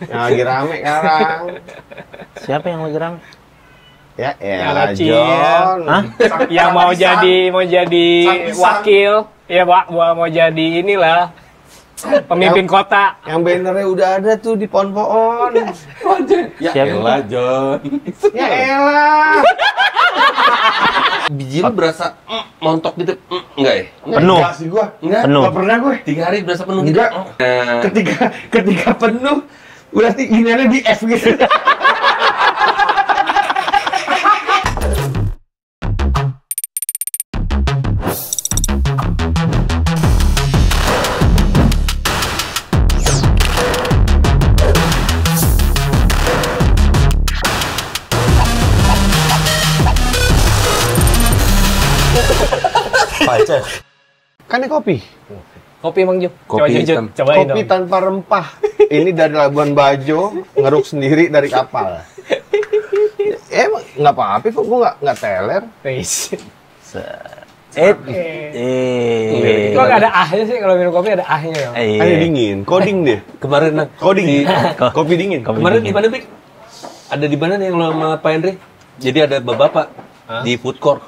Yang lagi rame sekarang. Siapa yang lagi rame? Ya, Kecil. John. Hah? Yang mau jadi wakil, ya Pak, mau jadi inilah pemimpin kota. Yang bannernya udah ada tuh di pohon-pohon. Ya Siapa? elah, John. Ya elah. Biji lu berasa montok gitu, enggak ya? Penuh. Enggak sih gua. Enggak? Penuh. Enggak pernah gue. 3 hari berasa penuh gitu? Enggak. Ketika penuh berarti giniannya di F gitu. Pacar. Kan ini kopi. Kopi emang Jo. Kopi Coba hitam. cobain Kopi dong. tanpa rempah. Ini dari Labuan Bajo, ngeruk sendiri dari kapal. Emang nggak apa-apa kok, gua nggak teler. Wis. Eh. Kok nggak ada ahnya sih kalau minum kopi ada ahnya ya? Kan ini dingin, coding deh. Kemarin nah, Coding. Kopi dingin. kemarin di mana, Bik? Ada di mana nih yang lo sama Pak Henry? Jadi ada bapak di food court.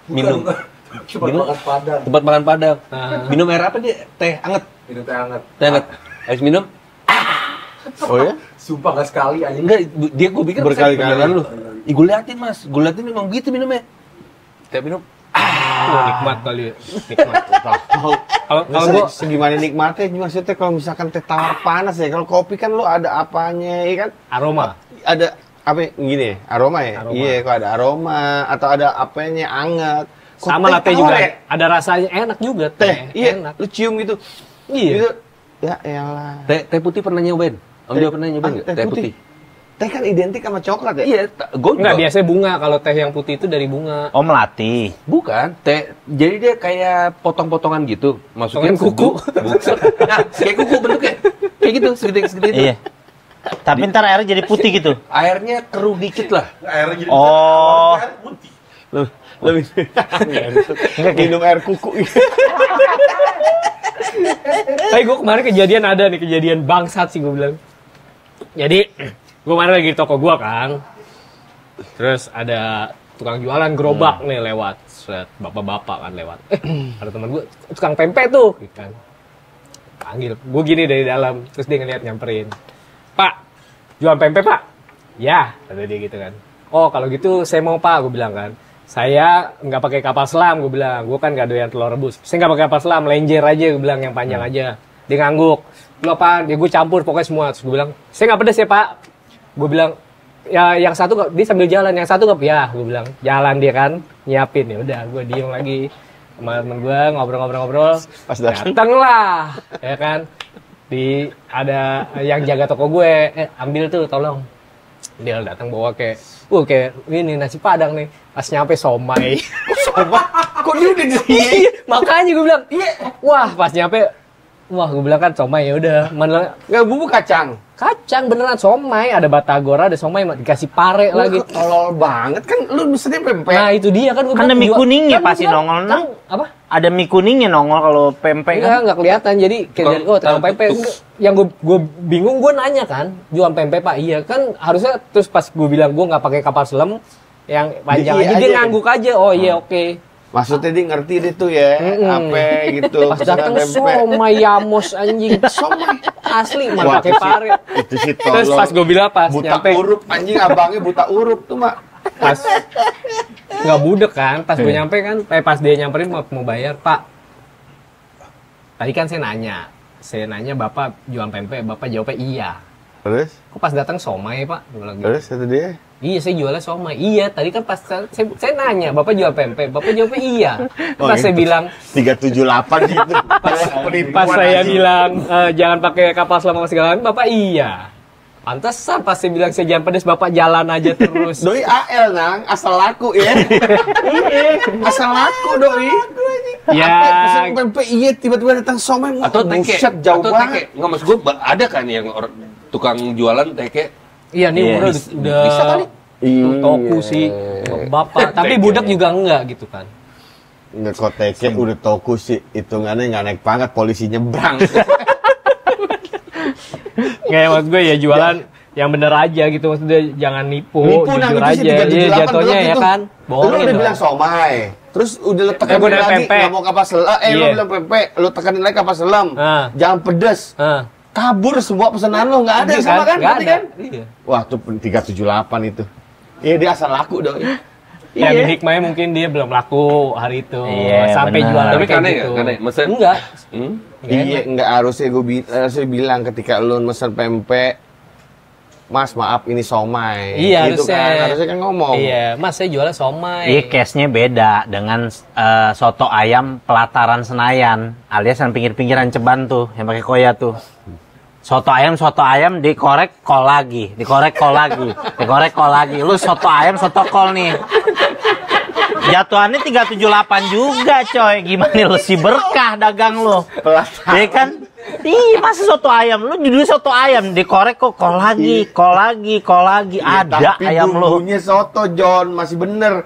Minum. Tempat makan Padang. Minum air apa dia? Teh anget. Minum teh hangat. Teh anget. Habis minum, Oh ya? Sumpah gak sekali anjing. enggak, dia gue pikir Berkali-kali. beneran lu. Ih, gue liatin mas, gue liatin memang gitu minumnya. Tiap minum, Nikmat kali ya. Nikmat. Kalau Kalau gua segimana nikmatnya, maksudnya kalau misalkan teh tawar panas ya, kalau kopi kan lu ada apanya, ya kan? aroma. Ada apa ya, gini ya, aroma ya? Aroma. Iya, kalau ada aroma atau ada apanya anget. Kok Sama latte tawar juga ya? ada rasanya enak juga Teh, iya, enak. lu cium gitu. Iya. Gitu. Ya elah. teh putih pernah nyobain? Om juga pernah nyobain nggak? Ah, Teh putih. Teh kan identik sama coklat ya? Iya, gue Enggak, biasanya bunga. Kalau teh yang putih itu dari bunga. Oh, melati. Bukan, teh. Jadi dia kayak potong-potongan gitu. Masukin Potongan kuku. Bukan. Nah, kayak kuku bentuknya. Kayak gitu, segede-segede itu. Iya. Tapi ntar airnya jadi putih gitu. Airnya keruh dikit lah. Oh. Lebih minum air kuku. Tapi gue kemarin kejadian bangsat sih gue bilang. Jadi gue kemarin lagi di toko gue kan, terus ada tukang jualan gerobak nih lewat, set bapak-bapak kan lewat. Ada teman gue tukang tempe tuh, gitu kan. Panggil, gue gini dari dalam, terus dia ngeliat nyamperin. Pak, jual tempe pak? Ya, kata dia gitu kan. Oh kalau gitu saya mau pak, gue bilang kan. Saya nggak pakai kapal selam, gue bilang. Gue kan nggak doyan telur rebus. Saya nggak pakai kapal selam, lenjer aja, gue bilang yang panjang aja. Dia ngangguk. Lu apa? Dia gue campur pokoknya semua. Terus gue bilang, saya nggak pedes ya pak. Gue bilang, ya yang satu nggak, dia sambil jalan, yang satu nggak, ya gue bilang, jalan dia kan, nyiapin ya udah, gue diem lagi sama temen gue ngobrol-ngobrol. Pas datang. Dateng lah, ya kan. Ada yang jaga toko gue, ambil tuh tolong. Dia datang bawa kayak ini nasi padang nih. Pas nyampe somai. Kok dia udah di sini? Makanya gue bilang, iya. Wah, pas nyampe, wah gue bilang kan somai ya udah. Mana Nggak bubuk kacang. kacang beneran somai, ada batagor, ada somai dikasih pare lagi. Tolol banget kan, lu mesennya pempek. Nah, itu dia kan gue Kan ada mie kuningnya pasti kan, nongol, kan, apa? Ada mie kuningnya nongol kalau pempek kan. Enggak kelihatan. Jadi kayak dari tukang pempek. Yang gue bingung, gue nanya kan, jual pempek pak? Iya kan harusnya. Terus pas gue bilang gue nggak pakai kapal selam yang panjang Iya aja, dia aja. ngangguk aja. Oh iya oke. Maksudnya dia ngerti deh tuh ya, apa gitu. Pas datang somai yamos anjing. Somai asli mana Wah, pakai pare. Itu sih Terus tolol. pas gue bilang pas buta nyampe urup, anjing abangnya buta urup tuh mak. pas nggak budek kan, pas gue nyampe kan, pas dia nyamperin mau bayar pak. Tadi kan saya nanya bapak jual pempek, bapak jawabnya iya. Terus? Kok pas datang somai pak? Gue bilang gitu. Terus kata dia? Iya saya jualnya somai. Iya tadi kan pas saya nanya bapak jual pempek, bapak jawabnya iya. Pas saya gitu. bilang 378 gitu. pas saya bilang jangan pakai kapal selama segala macam, bapak iya. Pantesan pas saya bilang saya jangan pedes, bapak jalan aja terus. Doi AL nang, asal laku ya. Asal laku doi. Ya. Pesan pempek iya tiba-tiba datang somai. Atau teke. Buset, jauh Atau banget. teke. Nggak, maksud gue ada kan yang tukang jualan teke. Iya nih Iya, umurnya udah bisa kali. toku sih bapak. Tapi budak juga enggak gitu kan. Ngekoteke udah toku sih, hitungannya nggak naik pangkat, polisi nyebrang. Nggak, maksud gue ya jualan yang bener aja gitu, maksudnya jangan nipu, jujur nah, aja. Iya, jatuhnya ya kan. Lu Bohongin udah dong. bilang somai, terus udah lu tekanin gua udah lagi, pempek. nggak mau kapal selam, lu Iya. bilang pempek, lu tekanin lagi kapal selam, jangan pedes. Hah. Kabur semua pesanan lu, nggak ada Iya yang sama kan? nggak Berarti ada. kan? Iya. Wah, tuh 378 itu. Iya, dia asal laku dong. Ya di hikmahnya mungkin dia belum laku hari itu. Iya, Sampai benar. jualan Tapi kayak aneh gitu. nggak? Aneh. Mesen? Enggak. Iya, nggak harusnya harusnya bilang ketika lu mesen pempek, Mas, maaf ini somai. Iya, gitu harusnya. kan. Harusnya kan ngomong. Iya, Mas saya jualnya somai. Iya, case-nya beda dengan soto ayam pelataran Senayan, alias yang pinggir-pinggiran Ceban tuh, yang pakai koya tuh. Soto ayam dikorek kol lagi, dikorek kol lagi, dikorek kol lagi. Lu soto ayam, soto kol nih. Jatuhannya 378 juga, coy. Gimana lu si berkah dagang lu? Iya kan? Ih, masa soto ayam? Lu judul soto ayam, dikorek kok kol lagi, kol lagi, kol lagi. Iya, Ada tapi ayam lu. bumbunya soto, John, masih bener.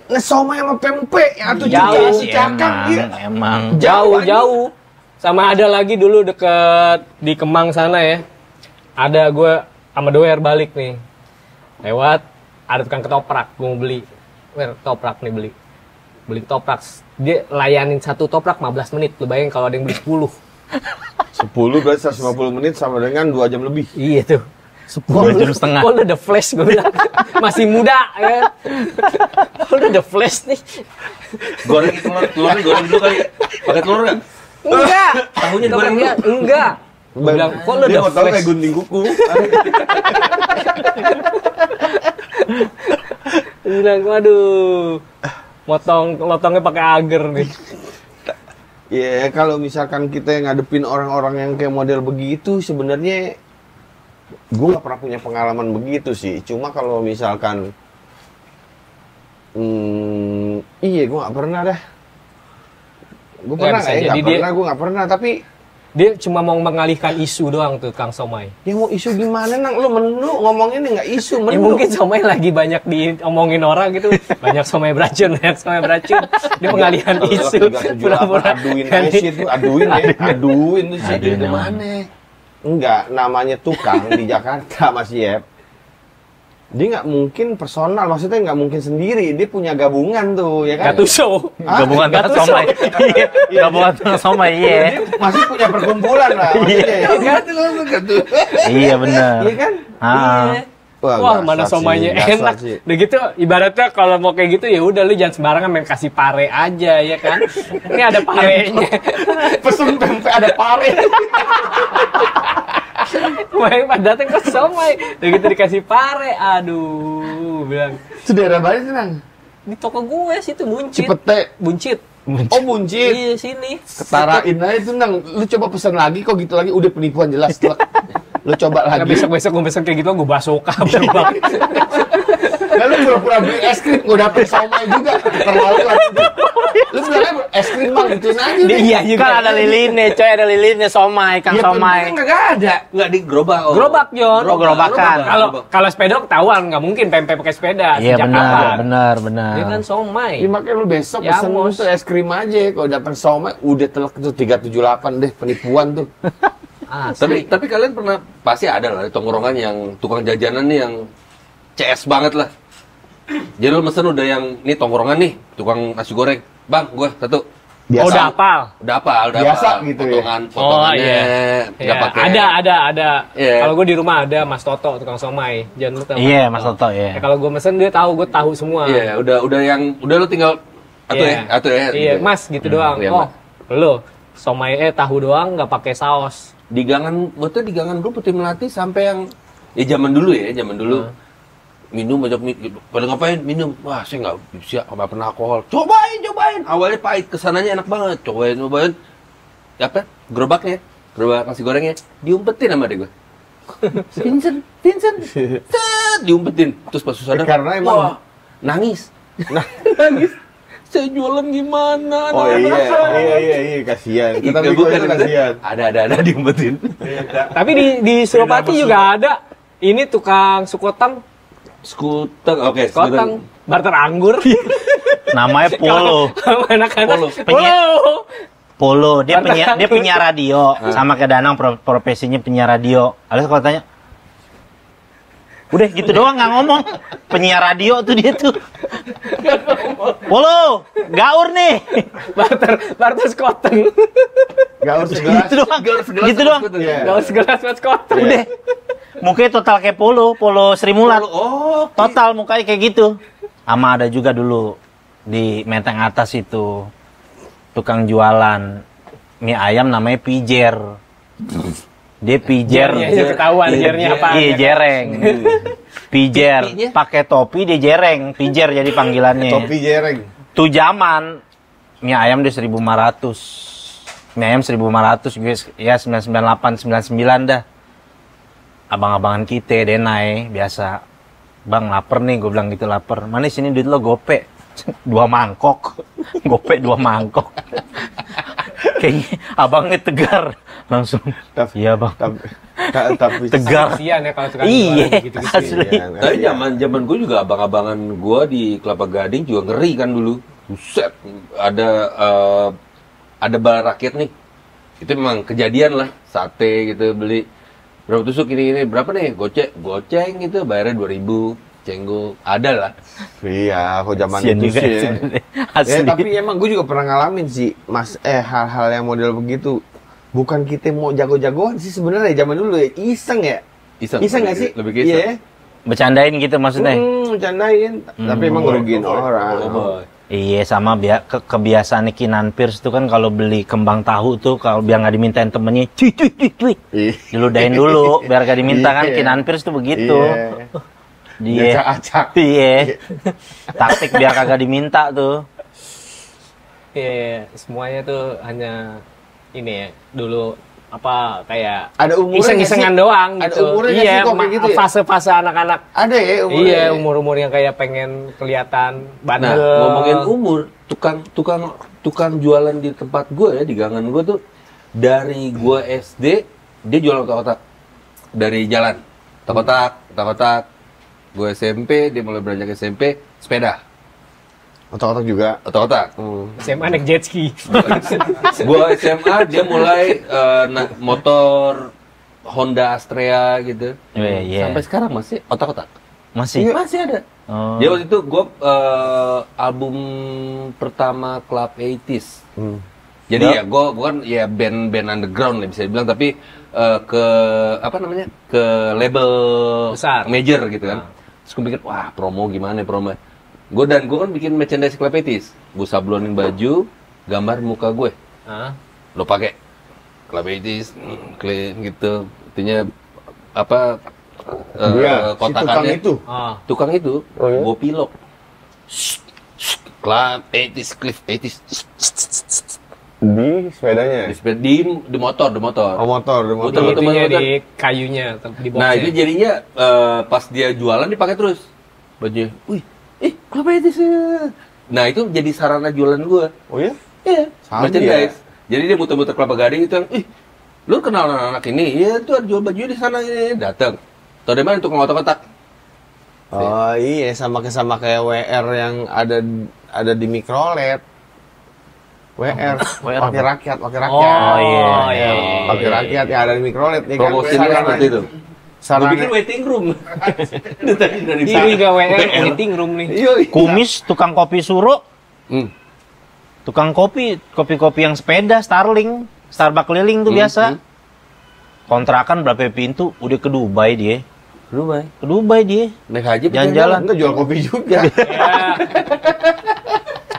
Ngesomai sama pempek yang tuh Jauh juga sih, si cakang dia. Emang. Jauh. Sama ada lagi dulu deket di Kemang sana ya. Ada gue sama doer balik nih. Lewat, ada tukang ketoprak, gue mau beli. Ketoprak nih beli. Beli ketoprak. Dia layanin satu toprak 15 menit. Lu bayangin kalau ada yang beli 10. 10 berarti 150 menit sama dengan 2 jam lebih. Iya tuh. 2 jam setengah. Kok lu udah flash gue bilang. Masih muda ya. Kok lu udah flash nih. Goreng itu telurnya goreng dulu kali. Pakai telur nggak? Enggak. Tahunya digoreng Ketopraknya enggak. Gue bilang, kok lu Dia udah mau tahu kayak flash. gunting kuku. Dia bilang, waduh. Lotongnya pakai agar nih. Ya kalau misalkan kita yang ngadepin orang-orang yang kayak model begitu, sebenarnya gue nggak pernah punya pengalaman begitu sih. Cuma kalau misalkan, iya gue nggak pernah dah. Gue Nggak pernah bisa, nggak ya? jadi Nggak dia- pernah, gue nggak pernah. Tapi Dia cuma mau mengalihkan isu doang tuh Kang Somai. ya mau isu gimana nang? Lu menu ngomonginnya nggak isu, Ya menu. mungkin Somai lagi banyak diomongin orang gitu. Banyak Somai beracun, banyak Somai beracun. Dia pengalihan isu. Pura-pura. Aduin aja sih itu, aduin ya, aduin tuh sih. Aduin Itu emang. mana? Enggak, namanya tukang di Jakarta Mas Yep. Dia nggak mungkin personal, maksudnya nggak mungkin sendiri. Dia punya gabungan tuh, ya kan? Gatuso. Hah? Gabungan Gatuso. tukang somai. Iya, gabungan tukang somai, iya. Dia masih punya perkumpulan lah, maksudnya. Iya bener. Iya kan? Ah. Wah, gasar mana sih, somainya gasar enak. sih. Udah gitu, ibaratnya kalau mau kayak gitu ya udah lu jangan sembarangan main kasih pare aja ya kan. Ini ada parenya. Pesen pempek ada pare. Main pada datang ke somai. Udah gitu dikasih pare. Aduh, bilang Itu daerah mana sih, Nang? di toko gue situ buncit. Cipete. Buncit. Oh, Buncit. Iya sini. Ketarain aja itu, Nang. Lu coba pesan lagi kok gitu lagi. Udah penipuan jelas. Lu coba Nah, lagi. besok kayak gitu gue basoka berbang. Lalu pura-pura beli es krim, gue dapet somai juga. Terlaluan. Lu bilangnya es krim bang, gituin aja deh. Iya juga. Kan ada lilinnya, coy, ada lilinnya somai, Kang Ya somai. pempek nggak ada. Nggak di gerobak. Oh. Gerobak, Jon. Oh, gerobakan. Kalau sepeda ketahuan nggak mungkin pempek pakai sepeda. Iya Sejak benar, kapan? benar. Dia kan somai. Ya makanya lu besok Ya, pesen Mos. tuh es krim aja. Kalau datang somai, udah telek tuh 378 deh, penipuan tuh. Tapi kalian pernah pasti ada lah di tongkrongan yang tukang jajanan nih yang CS banget lah. Jadi lu mesen udah yang ini tongkrongan nih, tukang nasi goreng. Bang, gue satu. Biasa. Oh, udah hafal. Udah apa? Biasa gitu ya? Potongannya nggak Iya, pakai. ada. Iya. Kalau gue di rumah ada Mas Toto tukang somai. Jangan lu tahu. Iya, Mas Toto, Ya, iya. kalau gue mesen dia tahu, gue tahu semua. Iya, udah lu tinggal atuh ya. Iya, Mas gitu doang. iya, Oh, lu somai tahu doang nggak pakai saus. Di gangan, betul di gangan gue Putih Melati sampai yang zaman dulu. Minum banyak pada ngapain minum, wah saya nggak bisa nggak pernah alkohol, cobain awalnya pahit, kesananya enak banget, cobain apa gerobak nasi gorengnya diumpetin sama adek gue. Vincent set diumpetin, terus pas sadar Karena emang- wah nangis nangis, saya jualan gimana Oh iya, kasihan. Kita Bukan, mikir itu kasihan. ada diumpetin. Tapi di Suropati juga ada. Ini tukang sukotang, Skuter, oke, sukotang barter anggur. Namanya Polo. Anak-anak. Polo. Polo. Polo, dia penyiar radio, sama kayak Danang profesinya penyiar radio. Alias kalau tanya, udah gitu doang nggak ngomong. Penyiar radio tuh dia tuh. Polo, gaur nih. Barter sekoteng. Gaur segelas. Gitu doang. Gitu doang. Iya. Gaul segelas buat sekoteng. Udah. Mukanya total kayak Polo Sri Mulat. Oh, Total mukanya kayak gitu. Sama ada juga dulu di Menteng Atas itu tukang jualan mie ayam namanya Pijer. Dia pijer. Jernya ketahuan jernya apa. Iya, jereng. Pijer, pakai topi dia jereng, pijer jadi panggilannya. Topi jereng. Tuh zaman mie ayam dia 1.500. Mie ayam 1.500 guys. Ya 998, 99 dah. Abang-abangan kita denai biasa. Bang lapar nih, gue bilang gitu lapar. Mana sini duit lo gope. 2 mangkok. Gope 2 mangkok. Kayaknya abangnya tegar langsung. Iya bang. Tapi Tegar. Kasian ya kalau tukang Iya, jualan gitu-gitu. asli. Iya, tapi zaman gue juga abang-abangan gue di Kelapa Gading juga ngeri kan dulu. Buset, ada bal rakyat nih. Itu memang kejadian lah, sate gitu beli berapa tusuk ini berapa nih? Goceng gitu, bayarnya 2.000. Cenggol, ada lah. Iya, kok zaman Kasian itu juga sih. ya, Ya. asli. Tapi emang gue juga pernah ngalamin sih, Mas. Hal-hal yang model begitu. Bukan kita mau jago-jagoan sih sebenarnya zaman dulu ya. Iseng ya. Iseng nggak sih? Lebih ke iseng. Iya. Bercandain gitu maksudnya. Bercandain. Tapi emang ngerugiin orang. Oh, boy. Iya sama kebiasaan Kinan Pierce tuh kan kalau beli kembang tahu tuh kalau biar nggak dimintain temennya cuy. Iya. Diludahin dulu biar gak diminta kan. Iya. Kinan Pierce tuh begitu. Iya. Dia Acak-acak. iya. Taktik biar kagak diminta tuh. Iya, semuanya tuh hanya ini ya, dulu apa kayak Ada umurnya iseng-isengan nggak sih? doang Ada gitu. umurnya nggak Iya, sih kok kayak gitu ya? fase-fase anak-anak. Ada ya umurnya. Iya, umur-umur yang kayak pengen kelihatan Nah, bandel. ngomongin umur, tukang jualan di tempat gue ya, di gangan gue tuh dari gue SD dia jualan otak-otak dari jalan, otak-otak. Gue SMP, dia mulai beranjak SMP, sepeda, Otak-otak juga. otak-otak. SMA naik jet ski. Gue SMA dia mulai motor Honda Astrea gitu. Iya. Sampai sekarang masih otak-otak. Masih. Masih ada. Oh. Dia waktu itu gue album pertama Club 80s. Jadi ya gue kan ya band underground lah bisa dibilang, tapi ke apa namanya, ke label Besar. major gitu kan. Terus gue pikir wah promo gimana ya promo. Gue kan bikin merchandise Club 80s. Gue sablonin baju, gambar muka gue. Hah? Lo pakai Club 80s, clean gitu. Intinya apa Iya, si kotakannya tukang itu. Oh. tukang itu Oh, ya? gue pilok Club 80s, Cliff 80s Di sepedanya. di motor Oh, motor. Betul, betul. Itunya di kayunya, di boxnya. Nah itu jadinya pas dia jualan dipakai terus bajunya. Wih, Club 80s ya. Nah itu jadi sarana jualan gue. Oh ya? Iya, Sama merchandise. Jadi dia muter-muter Kelapa Gading itu yang, lu kenal anak-anak ini? Iya, tuh ada jual bajunya di sana ini. Datang. Tahu dari mana untuk ngotak-ngotak? Oh iya, sama kayak WR yang ada di mikrolet. WR, wakil rakyat. Oh iya. Wakil rakyat yang ada di mikrolet ya kan. Promosinya seperti itu. Gue Sarana. bikin waiting room. Itu tadi dari Ini juga WR meeting room nih. Iya. Kumis tukang kopi Suro. Tukang kopi yang sepeda Starling, Starbucks keliling tuh biasa. Kontrakan berapa pintu, udah ke Dubai dia. Ke Dubai dia. Naik haji Jalan-jalan. Enggak jual kopi juga. Ya.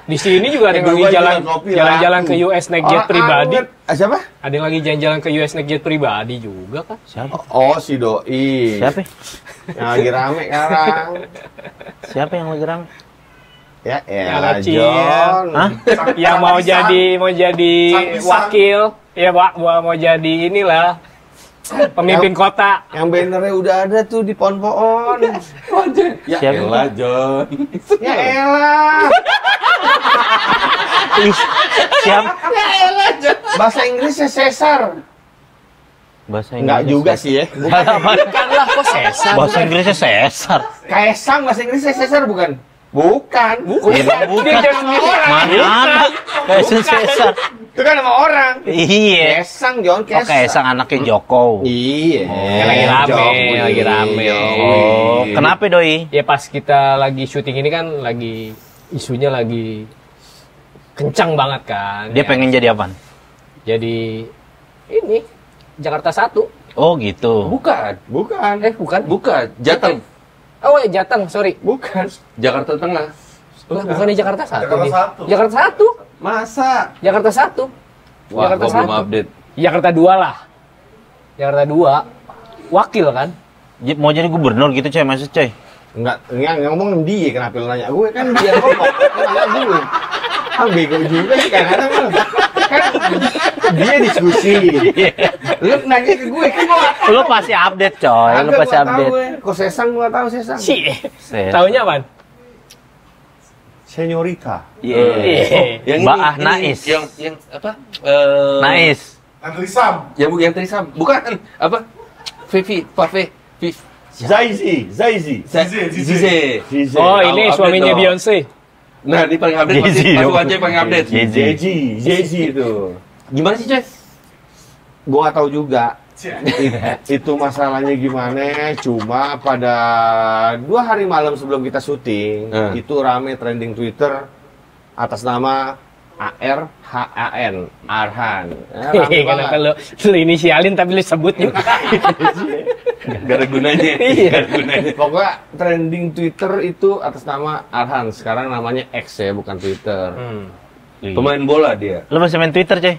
Di sini juga ada yang lagi Dubai jalan jual kopi jalan-jalan laku. ke US naik jet pribadi. Siapa? Ada yang lagi jalan-jalan ke US naik jet pribadi juga kan? Siapa? Oh, si Doi. Siapa? Yang lagi rame sekarang. Siapa yang lagi rame? Ya, Yang kecil. John. Hah? Yang mau jadi wakil, ya Pak, mau jadi inilah pemimpin kota. Yang bannernya udah ada tuh di pohon-pohon. Ya Siapa? elah, John. Ya elah. Ih, siapa? Bahasa Inggrisnya Caesar. Bahasa Enggak juga sih ya. Bukan lah, kok Sesar? Bahasa Inggrisnya Caesar. Kaisang bahasa Inggrisnya Caesar bukan? Bukan. Bukan. Dia jadi sendiri orang. Mana ada? Kaisang Caesar. Itu kan nama orang. Iya. Kesang, John, Kesang. Oke, sang anaknya Joko. Iya. Kan lagi rame, lagi rame. Oh, kenapa doi? Ya pas kita lagi syuting ini kan lagi isunya lagi kencang banget kan. Dia ya. pengen jadi apa? Jadi ini Jakarta 1. Oh gitu. Bukan. Bukan. Bukan. Bukan. Jateng. Oh ya Jateng, sorry. Bukan. Jakarta Tengah. Lah bukan di Jakarta 1 Jakarta nih. 1. Jakarta 1. Masa? Jakarta 1. Wah, Jakarta gua belum 1. update. Jakarta 2 lah. Jakarta 2. Wakil kan? Mau jadi gubernur gitu coy, maksud coy. Enggak, yang ngomong dia, kenapa lu nanya gue? Kan dia ngomong, nanya gue. Ah, bego juga sih kadang-kadang lu. Kan dia diskusi. Lu nanya ke gue, kan gue Lu pasti update coy, lu pasti update. Kok Sesang gua tahu Sesang. Taunya apaan? Senyorita. Iya. Yang Mbak ini, Ah Nais. Yang apa? Nais. Andri Sam. Yang Trisam. Bukan. Apa? Vivi, Pave, Viv. Zaizi. Zize. Oh, Tahu ini update suaminya dong. Beyonce. Nah, ini paling update pasti Jay-Z Mas dong. Wajay paling update. Jay-Z itu. Gimana sih, Coy? Gua nggak tahu juga. Itu masalahnya gimana, cuma pada 2 hari malam sebelum kita syuting itu rame trending Twitter atas nama ARHAN Arhan. Rame Kenapa banget. lu inisialin tapi lu sebut juga. Gak ada gunanya. Iya. Gak ada gunanya. Pokoknya trending Twitter itu atas nama Arhan. Sekarang namanya X ya, bukan Twitter. Pemain bola dia. Lu masih main Twitter coy?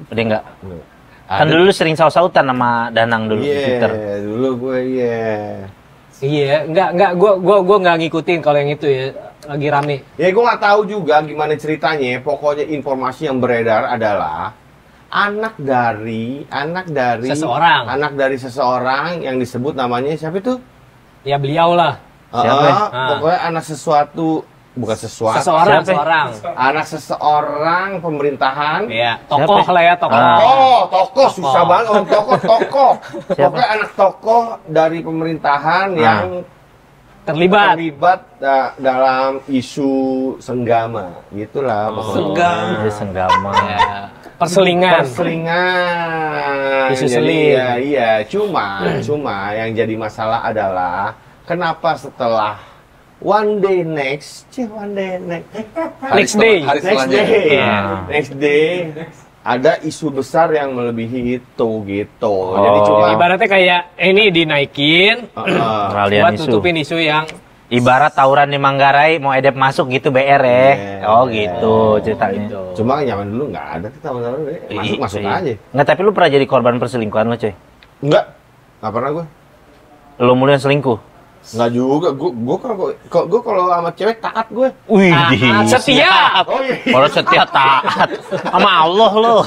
Udah enggak? Kan dulu lu sering saut-sautan sama Danang dulu di Twitter. Dulu gue Iya, enggak gua enggak ngikutin kalau yang itu ya. Lagi rame. Ya gue nggak tahu juga gimana ceritanya. Pokoknya informasi yang beredar adalah anak dari seseorang yang disebut namanya siapa itu? Ya beliau lah. Siapa? Pokoknya anak sesuatu, bukan sesuatu. Seseorang. Anak seseorang pemerintahan. Iya, tokoh Siapa? lah ya, tokoh. Tokoh susah banget om tokoh. Pokoknya anak tokoh dari pemerintahan yang Terlibat. dalam isu senggama, gitulah pokoknya. Senggama. Ya. Perselingan. Jadi, Isu seling. iya. Cuma yang jadi masalah adalah kenapa setelah one day next day ada isu besar yang melebihi itu gitu. Jadi cuma Ibaratnya kayak ini dinaikin Kalian buat isu. tutupin isu yang Ibarat tawuran di Manggarai mau edep masuk gitu BR ya. Iya. Oh gitu ceritanya. cuma zaman dulu nggak ada tuh tahun-tahun masuk Iya. aja. Nggak, tapi lu pernah jadi korban perselingkuhan lo coy? Nggak pernah gue. Lu mulai selingkuh? Nggak juga. Gue kalau sama cewek taat gue. Wih, setia. Oh iya. Kalau setia taat sama Allah lo.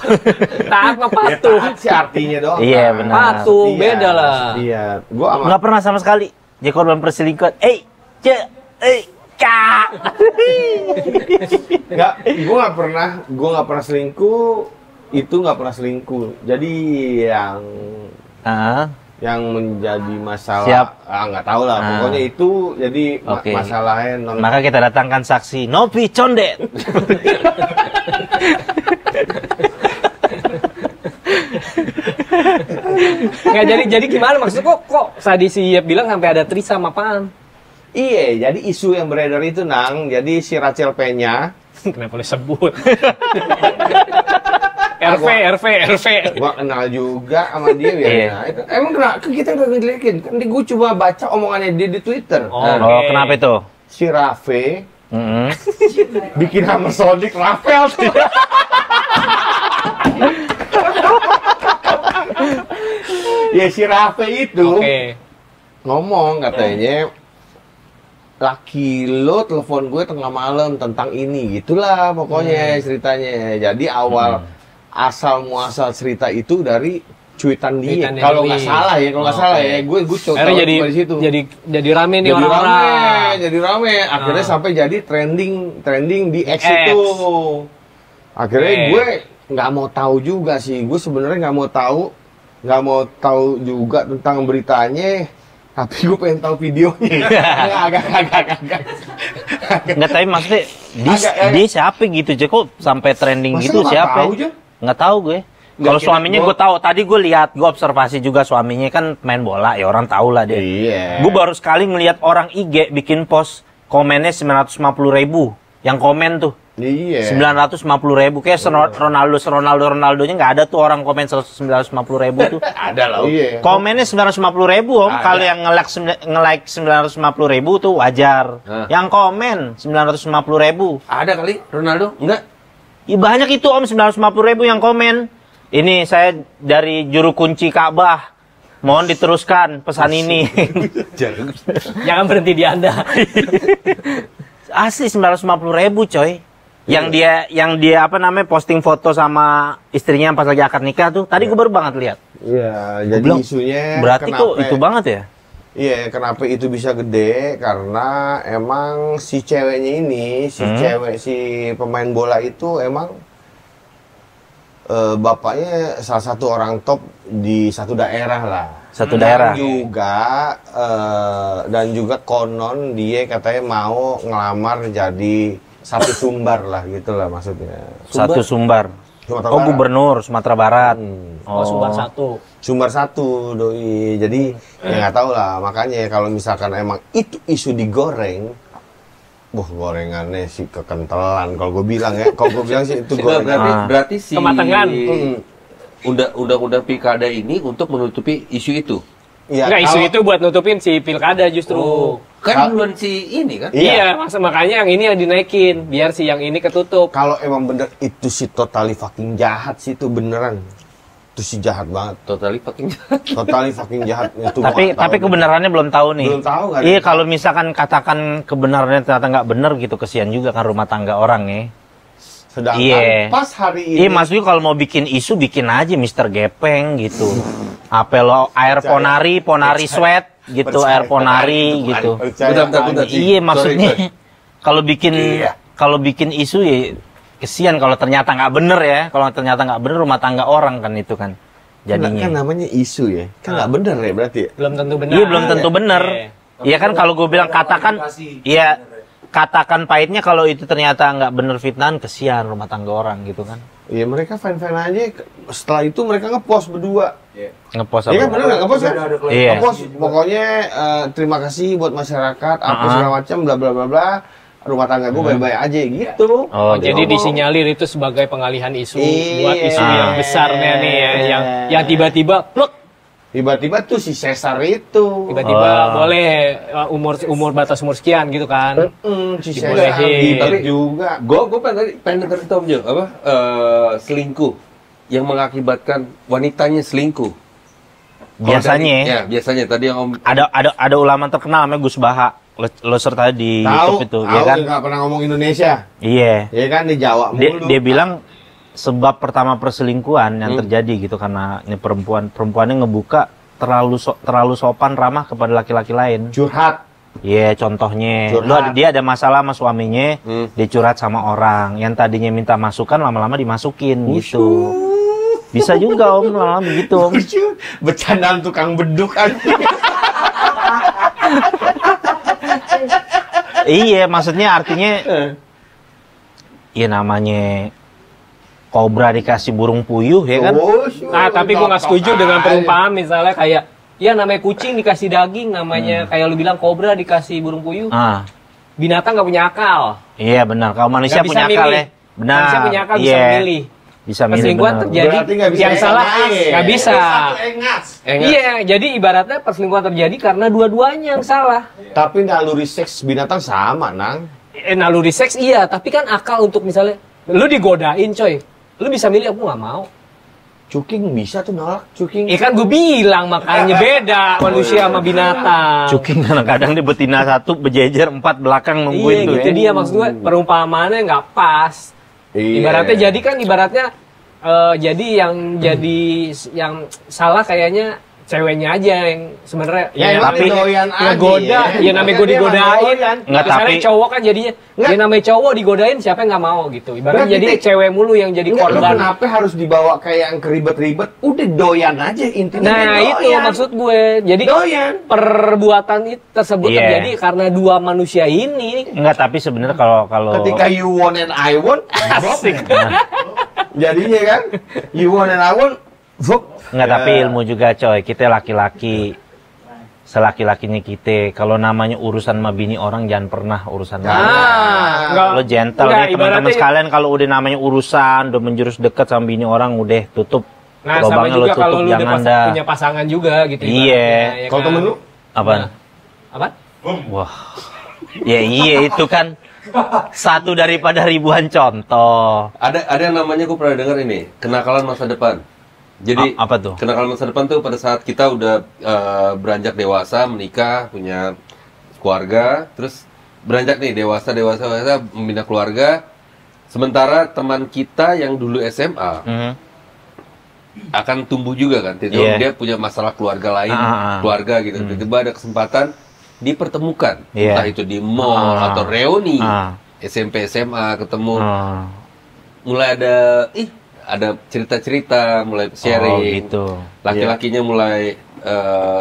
Taat sama Ya, patuh. taat sih artinya doang. Iya, benar. Patuh, beda lah. Iya. Gue sama Nggak pernah sama sekali jadi korban perselingkuhan. Kak. gue nggak pernah selingkuh. Itu nggak pernah selingkuh. Jadi yang menjadi masalah, Siap. nggak tahu lah. Pokoknya itu jadi Oke. masalahnya Maka kita datangkan saksi Novi Condet. Nggak jadi gimana maksudnya kok tadi si Yep bilang sampai ada trisam apaan? Iya, jadi isu yang beredar itu Nang. Jadi si Rachel Penya, Kenapa boleh sebut? RV. gua kenal juga sama dia ya. Iya. Nah, itu. Emang kenapa kita nggak ngejelekin? Kan gue coba baca omongannya dia di Twitter. Oh. Oh, kenapa itu? Si Raffe Mm-mm. bikin Hammer Sonic Rafael tuh. Ya si Raffe itu Oke. ngomong katanya laki lo telepon gue tengah malam tentang ini gitulah pokoknya ceritanya. Jadi awal asal muasal cerita itu dari cuitan dia. Cuitannya Kalau nggak Dewi. salah ya, kalau nggak Oke. salah ya, gue coba Akhirnya jadi di situ. jadi rame nih Jadi orang-orang. jadi rame. Akhirnya sampai jadi trending di X X. itu. Akhirnya Oke. gue nggak mau tahu juga sih. Gue sebenarnya nggak mau tahu juga tentang beritanya. Tapi gue pengen tahu videonya. Agak. Nggak, tapi maksudnya dia siapa gitu, Cek? Kok sampai trending Masa gitu lu nggak siapa? tahu, Jon? Nggak tahu gue. Kalau suaminya gue tahu, tadi gue lihat, gue observasi juga suaminya kan main bola, ya orang tahu lah dia. Iya. Gue baru sekali ngelihat orang IG bikin post komennya 950.000, yang komen tuh. Iya. 950.000, kayak Ronaldo-nya nggak ada tuh orang komen 950.000 tuh. Ada lah. Iya. Komennya 950.000 Om. Ada. Kalau yang nge-like 950.000 tuh wajar. Yang komen 950.000. Ada kali Ronaldo? Enggak. Ya banyak itu Om, 950.000 yang komen. Ini saya dari juru kunci Ka'bah. Mohon diteruskan pesan ini. Jangan berhenti di Anda. Asli 950.000 coy. Yang dia apa namanya posting foto sama istrinya pas lagi akad nikah tuh. Tadi gue baru banget lihat. Iya, jadi bilang, isunya berarti kok itu banget ya? Iya, kenapa itu bisa gede? Karena emang si ceweknya ini, si pemain bola itu emang bapaknya salah satu orang top di satu daerah lah. Satu daerah. Dan juga konon dia katanya mau ngelamar jadi satu sumbar lah gitulah maksudnya. Satu sumbar. Sumatera Oh, Barat. gubernur Sumatera Barat. Oh, Sumbar 1. Sumbar 1 doi. Jadi ya nggak tahu lah, makanya kalau misalkan emang itu isu digoreng, gorengannya sih kekentelan kalau gue bilang ya. Kalau gue bilang sih itu gorengan. Berarti si Kematangan. undang-undang pilkada ini untuk menutupi isu itu. Ya, Enggak, isu kalau- itu buat nutupin si pilkada justru. Kan duluan si ini kan? Iya, makanya yang ini yang dinaikin biar si yang ini ketutup. Kalau emang bener itu si totally fucking jahat sih, itu beneran. Itu si jahat banget. Totally fucking Totally fucking jahat itu. Tapi kebenarannya belum tahu nih. Belum tahu, nggak ada Iya, yang kalau misalkan katakan kebenarannya ternyata nggak benar gitu, kesian juga kan rumah tangga orang ya. Sedangkan Iya. pas hari ini Iya, maksudnya kalau mau bikin isu bikin aja Mr. Gepeng gitu. Apa lo air ponari sweat gitu, Percaya. air ponari gitu. Bentar. Iya, maksudnya kalau bikin Iya. kalau bikin isu ya kesian kalau ternyata nggak bener ya. Kalau ternyata nggak bener rumah tangga orang kan itu kan jadinya. kan namanya isu ya. Kan nggak bener ya berarti. Belum tentu benar. Iya, belum tentu bener. Iya. Iya kan kalau gue bilang katakan pahitnya kalau itu ternyata nggak bener fitnahan, kesian rumah tangga orang gitu kan. Iya, mereka fan-fan aja. Setelah itu mereka ngepost berdua. Ngepost Iya kan apa? bener nggak ngepost kan? Iya. Ngepost pokoknya terima kasih buat masyarakat apa segala macam bla bla bla bla. Rumah tangga gue baik-baik aja gitu. Oh, Jadi ngomong. disinyalir itu sebagai pengalihan isu Iya. buat isu yang besarnya nih ya, yang tiba-tiba pluk, Tiba-tiba tuh si Cesar itu. tiba-tiba boleh umur batas umur sekian gitu kan. Si Dibolehin. Cesar bibit Tapi juga. Gue pengen denger itu Om Jo, apa selingkuh yang mengakibatkan wanitanya selingkuh. biasanya Ya, biasanya tadi yang Om ada ulama terkenal namanya Gus Baha. Lo serta di YouTube itu, ya kan? nggak pernah ngomong Indonesia. Iya. Ya kan di Jawa mulu. Dia bilang sebab pertama perselingkuhan yang terjadi gitu karena ini perempuannya ngebuka terlalu sopan ramah kepada laki-laki lain. curhat. Iya, contohnya Curhat. dia ada masalah sama suaminya, dia curhat sama orang yang tadinya minta masukan lama-lama dimasukin gitu. Bisa juga Om, lama-lama begitu Om. Bercandaan tukang beduk kan. Iya, maksudnya artinya ya namanya kobra dikasih burung puyuh ya kan? Nah, tapi gue nggak setuju dengan perumpamaan misalnya kayak ya namanya kucing dikasih daging, namanya kayak lu bilang kobra dikasih burung puyuh. Ah, Binatang nggak punya akal. iya benar. Kalau manusia Nggak bisa punya akal milih. ya. Benar. Manusia punya akal bisa Iya. memilih. Bisa milih Perselingkuhan benar. terjadi, Berarti nggak bisa yang salah engas. nggak bisa. Satu engas. Iya, jadi ibaratnya perselingkuhan terjadi karena dua-duanya yang salah. Tapi naluri seks binatang sama, Nang. Naluri seks iya, tapi kan akal untuk misalnya lu digodain coy, lu bisa milih aku nggak mau. Cuking bisa tuh nolak, cuking. Kan gue bilang makanya beda manusia sama binatang. Cuking kadang-kadang di betina satu berjejer 4 belakang nungguin Iya tuh. gitu ya. dia maksud gue perumpamaannya nggak pas. Iya. Ibaratnya jadi kan ibaratnya jadi yang salah kayaknya ceweknya aja yang sebenarnya tapi doyan aja goda, ya namanya gue digodain. Enggak, Misalnya tapi cowok kan jadinya, ya namanya cowok digodain siapa yang nggak mau gitu. Ibaratnya jadi cewek mulu yang jadi korban. Kenapa harus dibawa kayak yang keribet-ribet? Udah doyan aja intinya. Nah itu maksud gue. Jadi doyan. Perbuatan itu tersebut terjadi karena dua manusia ini. Enggak, tapi sebenarnya kalau ketika you want and I want, asik. Jadinya kan, you want and I want. Enggak, tapi ilmu juga coy. Kita laki-laki, selaki-lakinya kita, kalau namanya urusan sama bini orang jangan pernah urusan lo gentle nih teman-teman sekalian. Kalau udah namanya urusan, udah menjurus dekat sama bini orang, udah tutup. Nah sama juga kalau lu udah punya pasangan juga gitu. Iya. Kalau temen lu? Apaan? Apa? Wah, ya iya itu kan satu daripada ribuan contoh. Ada yang namanya gue pernah dengar ini, kenakalan masa depan. Jadi apa tuh? Kenakalan masa depan tuh pada saat kita udah beranjak dewasa, menikah, punya keluarga, terus beranjak nih dewasa membina keluarga. Sementara teman kita yang dulu SMA akan tumbuh juga kan, dia punya masalah keluarga lain, keluarga gitu. Tiba-tiba ada kesempatan dipertemukan, entah itu di mall atau reuni SMP SMA ketemu, mulai ada cerita-cerita, mulai sharing. Gitu. Laki-lakinya mulai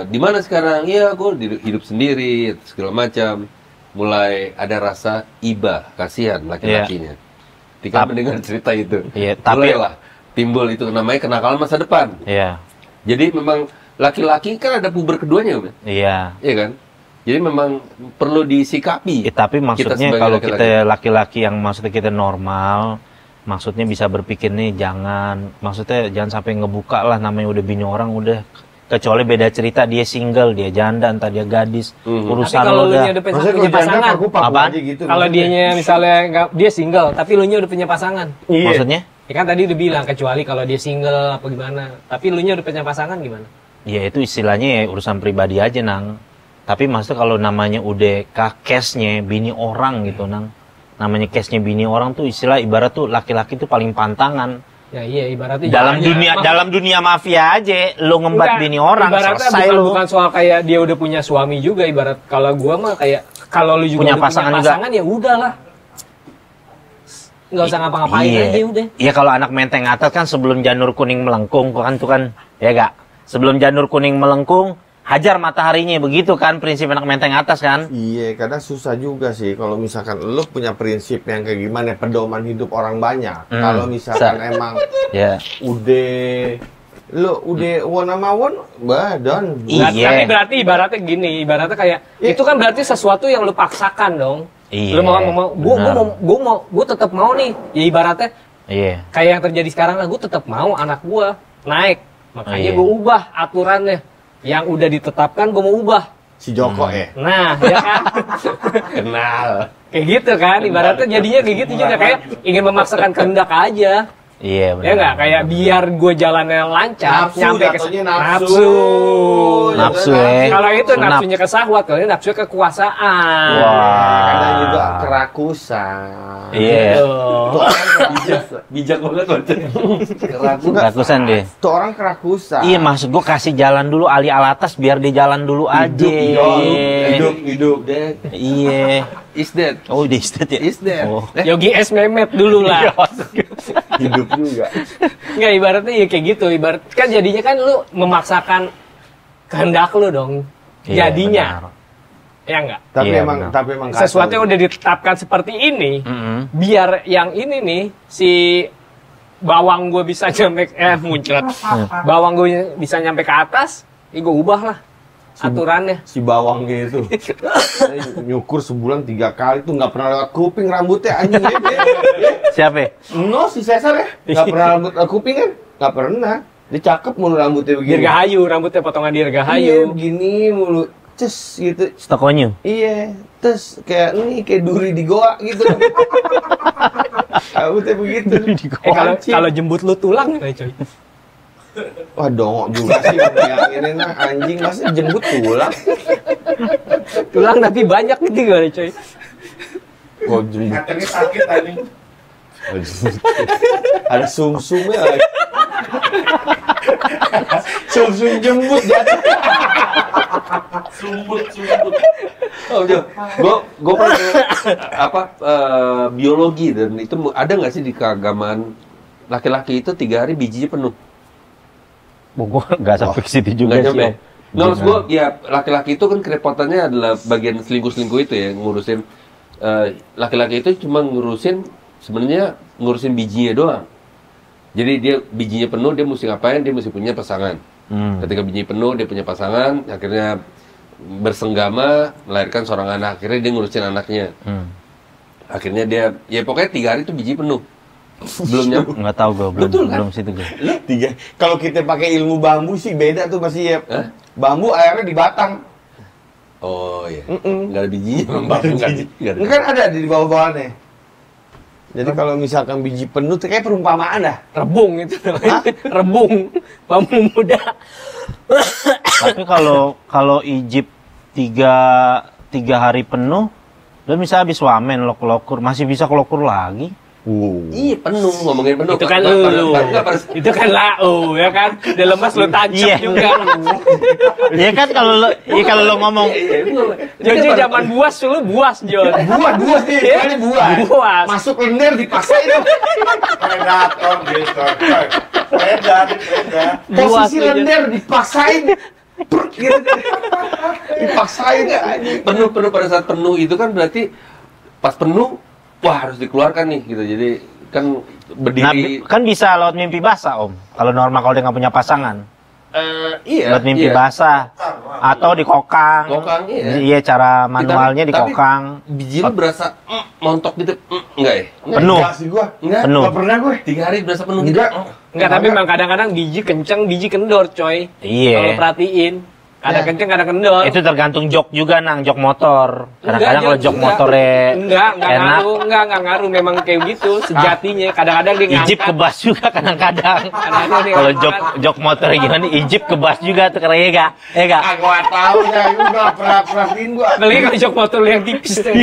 di mana sekarang? Ya, gue hidup sendiri, segala macam. Mulai ada rasa iba, kasihan laki-lakinya. Ketika mendengar cerita itu, mulailah timbul itu namanya kenakalan masa depan. Iya. Jadi memang laki-laki kan ada puber keduanya, Iya. Iya kan? Jadi memang perlu disikapi. Tapi maksudnya kalau kita laki-laki yang maksudnya kita normal, maksudnya bisa berpikir nih maksudnya jangan sampai ngebuka lah namanya udah bini orang udah, kecuali beda cerita dia single, dia janda, entah dia gadis, urusan lo udah. Maksudnya punya pasangan. Gitu, kalau dianya misalnya dia single, tapi lu nya udah punya pasangan. Iya. Maksudnya? Ya kan tadi udah bilang kecuali kalau dia single apa gimana. Tapi lu nya udah punya pasangan gimana? Ya itu istilahnya ya urusan pribadi aja nang. Tapi maksudnya kalau namanya udah case-nya bini orang gitu nang. Namanya case-nya bini orang tuh istilah ibarat tuh laki-laki tuh paling pantangan. Ya iya ibaratnya dalam dunia mafia aja lo ngembat bini orang selesai bukan soal kayak dia udah punya suami juga, ibarat kalau gua mah kayak kalau lu juga punya pasangan ya udahlah. Nggak usah ngapa-ngapain aja udah. Iya kalau anak menteng atas kan sebelum janur kuning melengkung tuh kan ya gak? Sebelum janur kuning melengkung hajar mataharinya, begitu kan prinsip anak menteng atas kan? Iya, kadang susah juga sih kalau misalkan lu punya prinsip yang kayak gimana, pedoman hidup orang banyak. Kalau misalkan emang udah one sama one, badan. Tapi berarti ibaratnya gini, ibaratnya kayak itu kan berarti sesuatu yang lu paksakan dong. Lu mau gue tetap mau nih. Ya ibaratnya kayak yang terjadi sekarang lah, gue tetap mau anak gue naik. Makanya gue ubah aturannya. Yang udah ditetapkan gue mau ubah. Si Joko ya? Nah, ya kan? Kenal. Kayak gitu kan, ibaratnya jadinya kayak gitu juga. Kayak ingin memaksakan kehendak aja. Iya benar. Ya nggak, kayak biar gue jalannya lancar, nyampe ke nafsu. Kalau itu nafsunya ke syahwat, kalau ini nafsunya kekuasaan. Kadang juga kerakusan. Iya. Bijak banget macam. Kerakusan deh. Tuh orang kerakusan. Iya, maksud gue kasih jalan dulu ali alatas biar dia jalan dulu aja. Hidup deh. Iya. Is dead. Oh, is dead ya? Is dead. Oh. Yogi S. Mehmet dulu lah. Hidup juga. Nggak, ibaratnya ya kayak gitu. Ibarat kan jadinya kan lu memaksakan kehendak lu dong. Jadinya. Ya enggak? Tapi emang sesuatu yang udah ditetapkan seperti ini, biar yang ini nih si bawang gue bisa nyampe muncrat. Bawang gue bisa nyampe ke atas, ya gue ubah lah aturannya. Si bawang gitu. Nyukur sebulan 3 kali tuh nggak pernah lewat kuping rambutnya anjing. Siapa? No, si Cesar ya. Nggak pernah rambut kuping kan? Nggak pernah. Dia cakep mulu rambutnya begini. Dirgahayu, rambutnya potongan dirgahayu. Iya, begini mulu. Ces gitu. Stokonyo. Iya, terus kayak duri di goa gitu. Rambutnya begitu. Kalau jembut lu tulang nih coy. Wah, dongok juga sih yang ini nah anjing, masa jembut tulang. Tulang tapi banyak gitu gak coy. Oh, jembut. Katanya sakit anjing. Ada sumsumnya lagi. Sumsum jembut jatuh. Sumbut. Oh, gue pernah biologi, dan itu ada nggak sih di keagamaan laki-laki itu 3 hari bijinya penuh? Gue nggak sampai ke situ juga Nggak sih. nyampe. Nggak, maksud gue, ya laki-laki itu kan kerepotannya adalah bagian selingkuh-selingkuh itu ya, ngurusin. Laki-laki itu cuma ngurusin bijinya doang. Jadi dia bijinya penuh, dia mesti ngapain? Dia mesti punya pasangan. Ketika bijinya penuh, dia punya pasangan, akhirnya bersenggama, melahirkan seorang anak. Akhirnya dia ngurusin anaknya. Akhirnya dia, ya pokoknya 3 hari itu biji penuh. Belum nyampe. Nggak tahu gue, belum situ gue. 3. Kalau kita pakai ilmu bambu sih beda tuh masih ya. Bambu airnya di batang. Oh iya. Nggak ada bijinya. Nggak ada. Kan ada di bawah-bawahnya. Jadi kalau misalkan biji penuh, kayak perumpamaan dah. Rebung itu. Rebung. Bambu muda. Tapi kalau Egypt 3 hari penuh, dan bisa habis wamen lokur masih bisa kelokur lagi. Iya, penuh, ngomongin penuh. Itu kan lu. Itu kan lau, ya kan? Udah lemas lu tancap juga. Iya kan kalau lo ngomong Jojo zaman buas lu buas, Jon. Buas nih, ini Buas. Masuk lender dipaksain dong. Predator gitu. Predator. Posisi Buas, lender dipaksain. Dipaksain ya anjing. Penuh pada saat penuh itu kan berarti pas penuh, wah harus dikeluarkan nih gitu. Jadi kan berdiri. kan bisa lewat mimpi basah Om. Kalau normal kalau dia nggak punya pasangan. Iya. Lewat mimpi basah atau dikokang. Kokang, iya. Iya, cara manualnya Tapi dikokang. biji lu berasa montok gitu, enggak ya? Penuh. Enggak sih gua. Enggak. Penuh. Enggak pernah gue. 3 hari berasa penuh gitu. Enggak. Enggak, tapi memang kadang-kadang biji kenceng, biji kendor, coy. Iya. Kalau perhatiin, kadang kenceng, kadang kendor. Itu tergantung jok juga, Nang, jok motor. Kadang-kadang kalau jok enggak. motornya enggak enak, ngaruh, ngaruh, memang kayak gitu sejatinya. Kadang-kadang dia ngangkat. Ijip kebas juga kadang-kadang. Kadang-kadang dia Kalau ngangkat. jok motor gimana, Ijip kebas juga tuh karena ya gak? Ah, gua tahu ya, gua enggak pernah perhatiin gua. Apalagi kalau jok motor yang tipis tuh.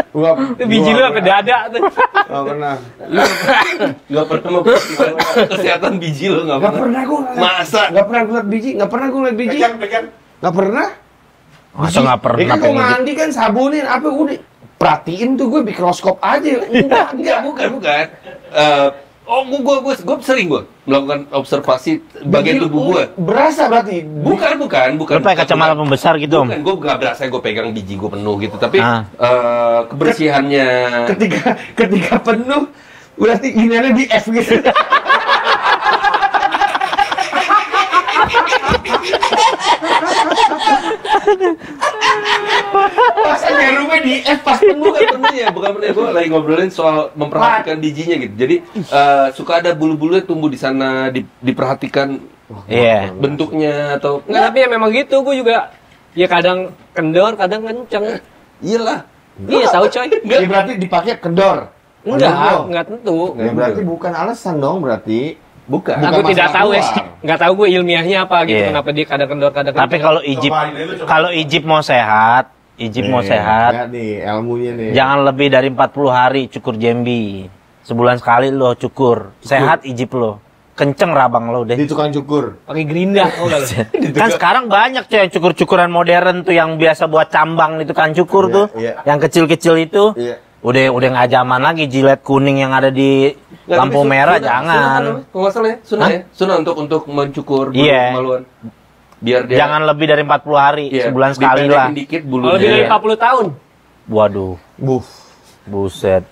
Gua Itu biji lu sampai dada tuh. Enggak pernah. Enggak pernah mau kesehatan biji lu enggak Enggak pernah. pernah gua. Masa? Enggak pernah gua liat biji, enggak pernah gua liat biji. Enggak pernah. Masa nggak pernah Ya kan pengen gua gitu? mandi kan sabunin apa udah perhatiin tuh gue mikroskop aja. Enggak, bukan. Gue sering melakukan observasi bagian tubuh gue. Berasa berarti. Bukan. Lu pakai kacamata pembesar gitu, Om? Bukan, gue nggak berasa gue pegang biji gue penuh gitu, tapi Ah. kebersihannya. Ketika penuh berarti iniannya di F gitu. Pasangnya rumah di F pas penuh kan penuhnya, bukan penuh. Gue lagi ngobrolin soal memperhatikan bijinya gitu. Jadi suka ada bulu-bulu yang tumbuh di sana, diperhatikan Iya. bentuknya atau Enggak, tapi ya memang gitu. Gue juga ya kadang kendor, kadang kenceng. iyalah. Iya, tahu coy. Ya berarti dipakai kendor. Enggak tentu. Ya berarti bukan alasan dong berarti. Bukan. Aku Bukan tidak masalah tahu ya, keluar. nggak tahu gue ilmiahnya apa gitu, Iya. kenapa dia kadang kendor, kadang Tapi kalau Ijip mau sehat, Lihat nih ilmunya nih. jangan lebih dari 40 hari cukur jambi. Sebulan sekali lo cukur. Sehat Ijip lo. Kenceng rabang lo deh. Di tukang cukur. pakai gerinda, oh enggak. Kan sekarang banyak coy cukur-cukuran modern tuh yang biasa buat cambang itu kan cukur Iya, tuh. iya. Yang kecil-kecil itu. Iya. Udah nggak zaman lagi jilet kuning yang ada di lampu merah jangan. Kalau nggak salah ya, sunah ya. Sunah untuk mencukur bulu Iya. kemaluan. Biar dia Jangan lebih dari 40 hari, iya, sebulan sekali lah. dipendekin dikit Kalau bulunya. lebih dari Iya. 40 tahun, Waduh, Buh. buset.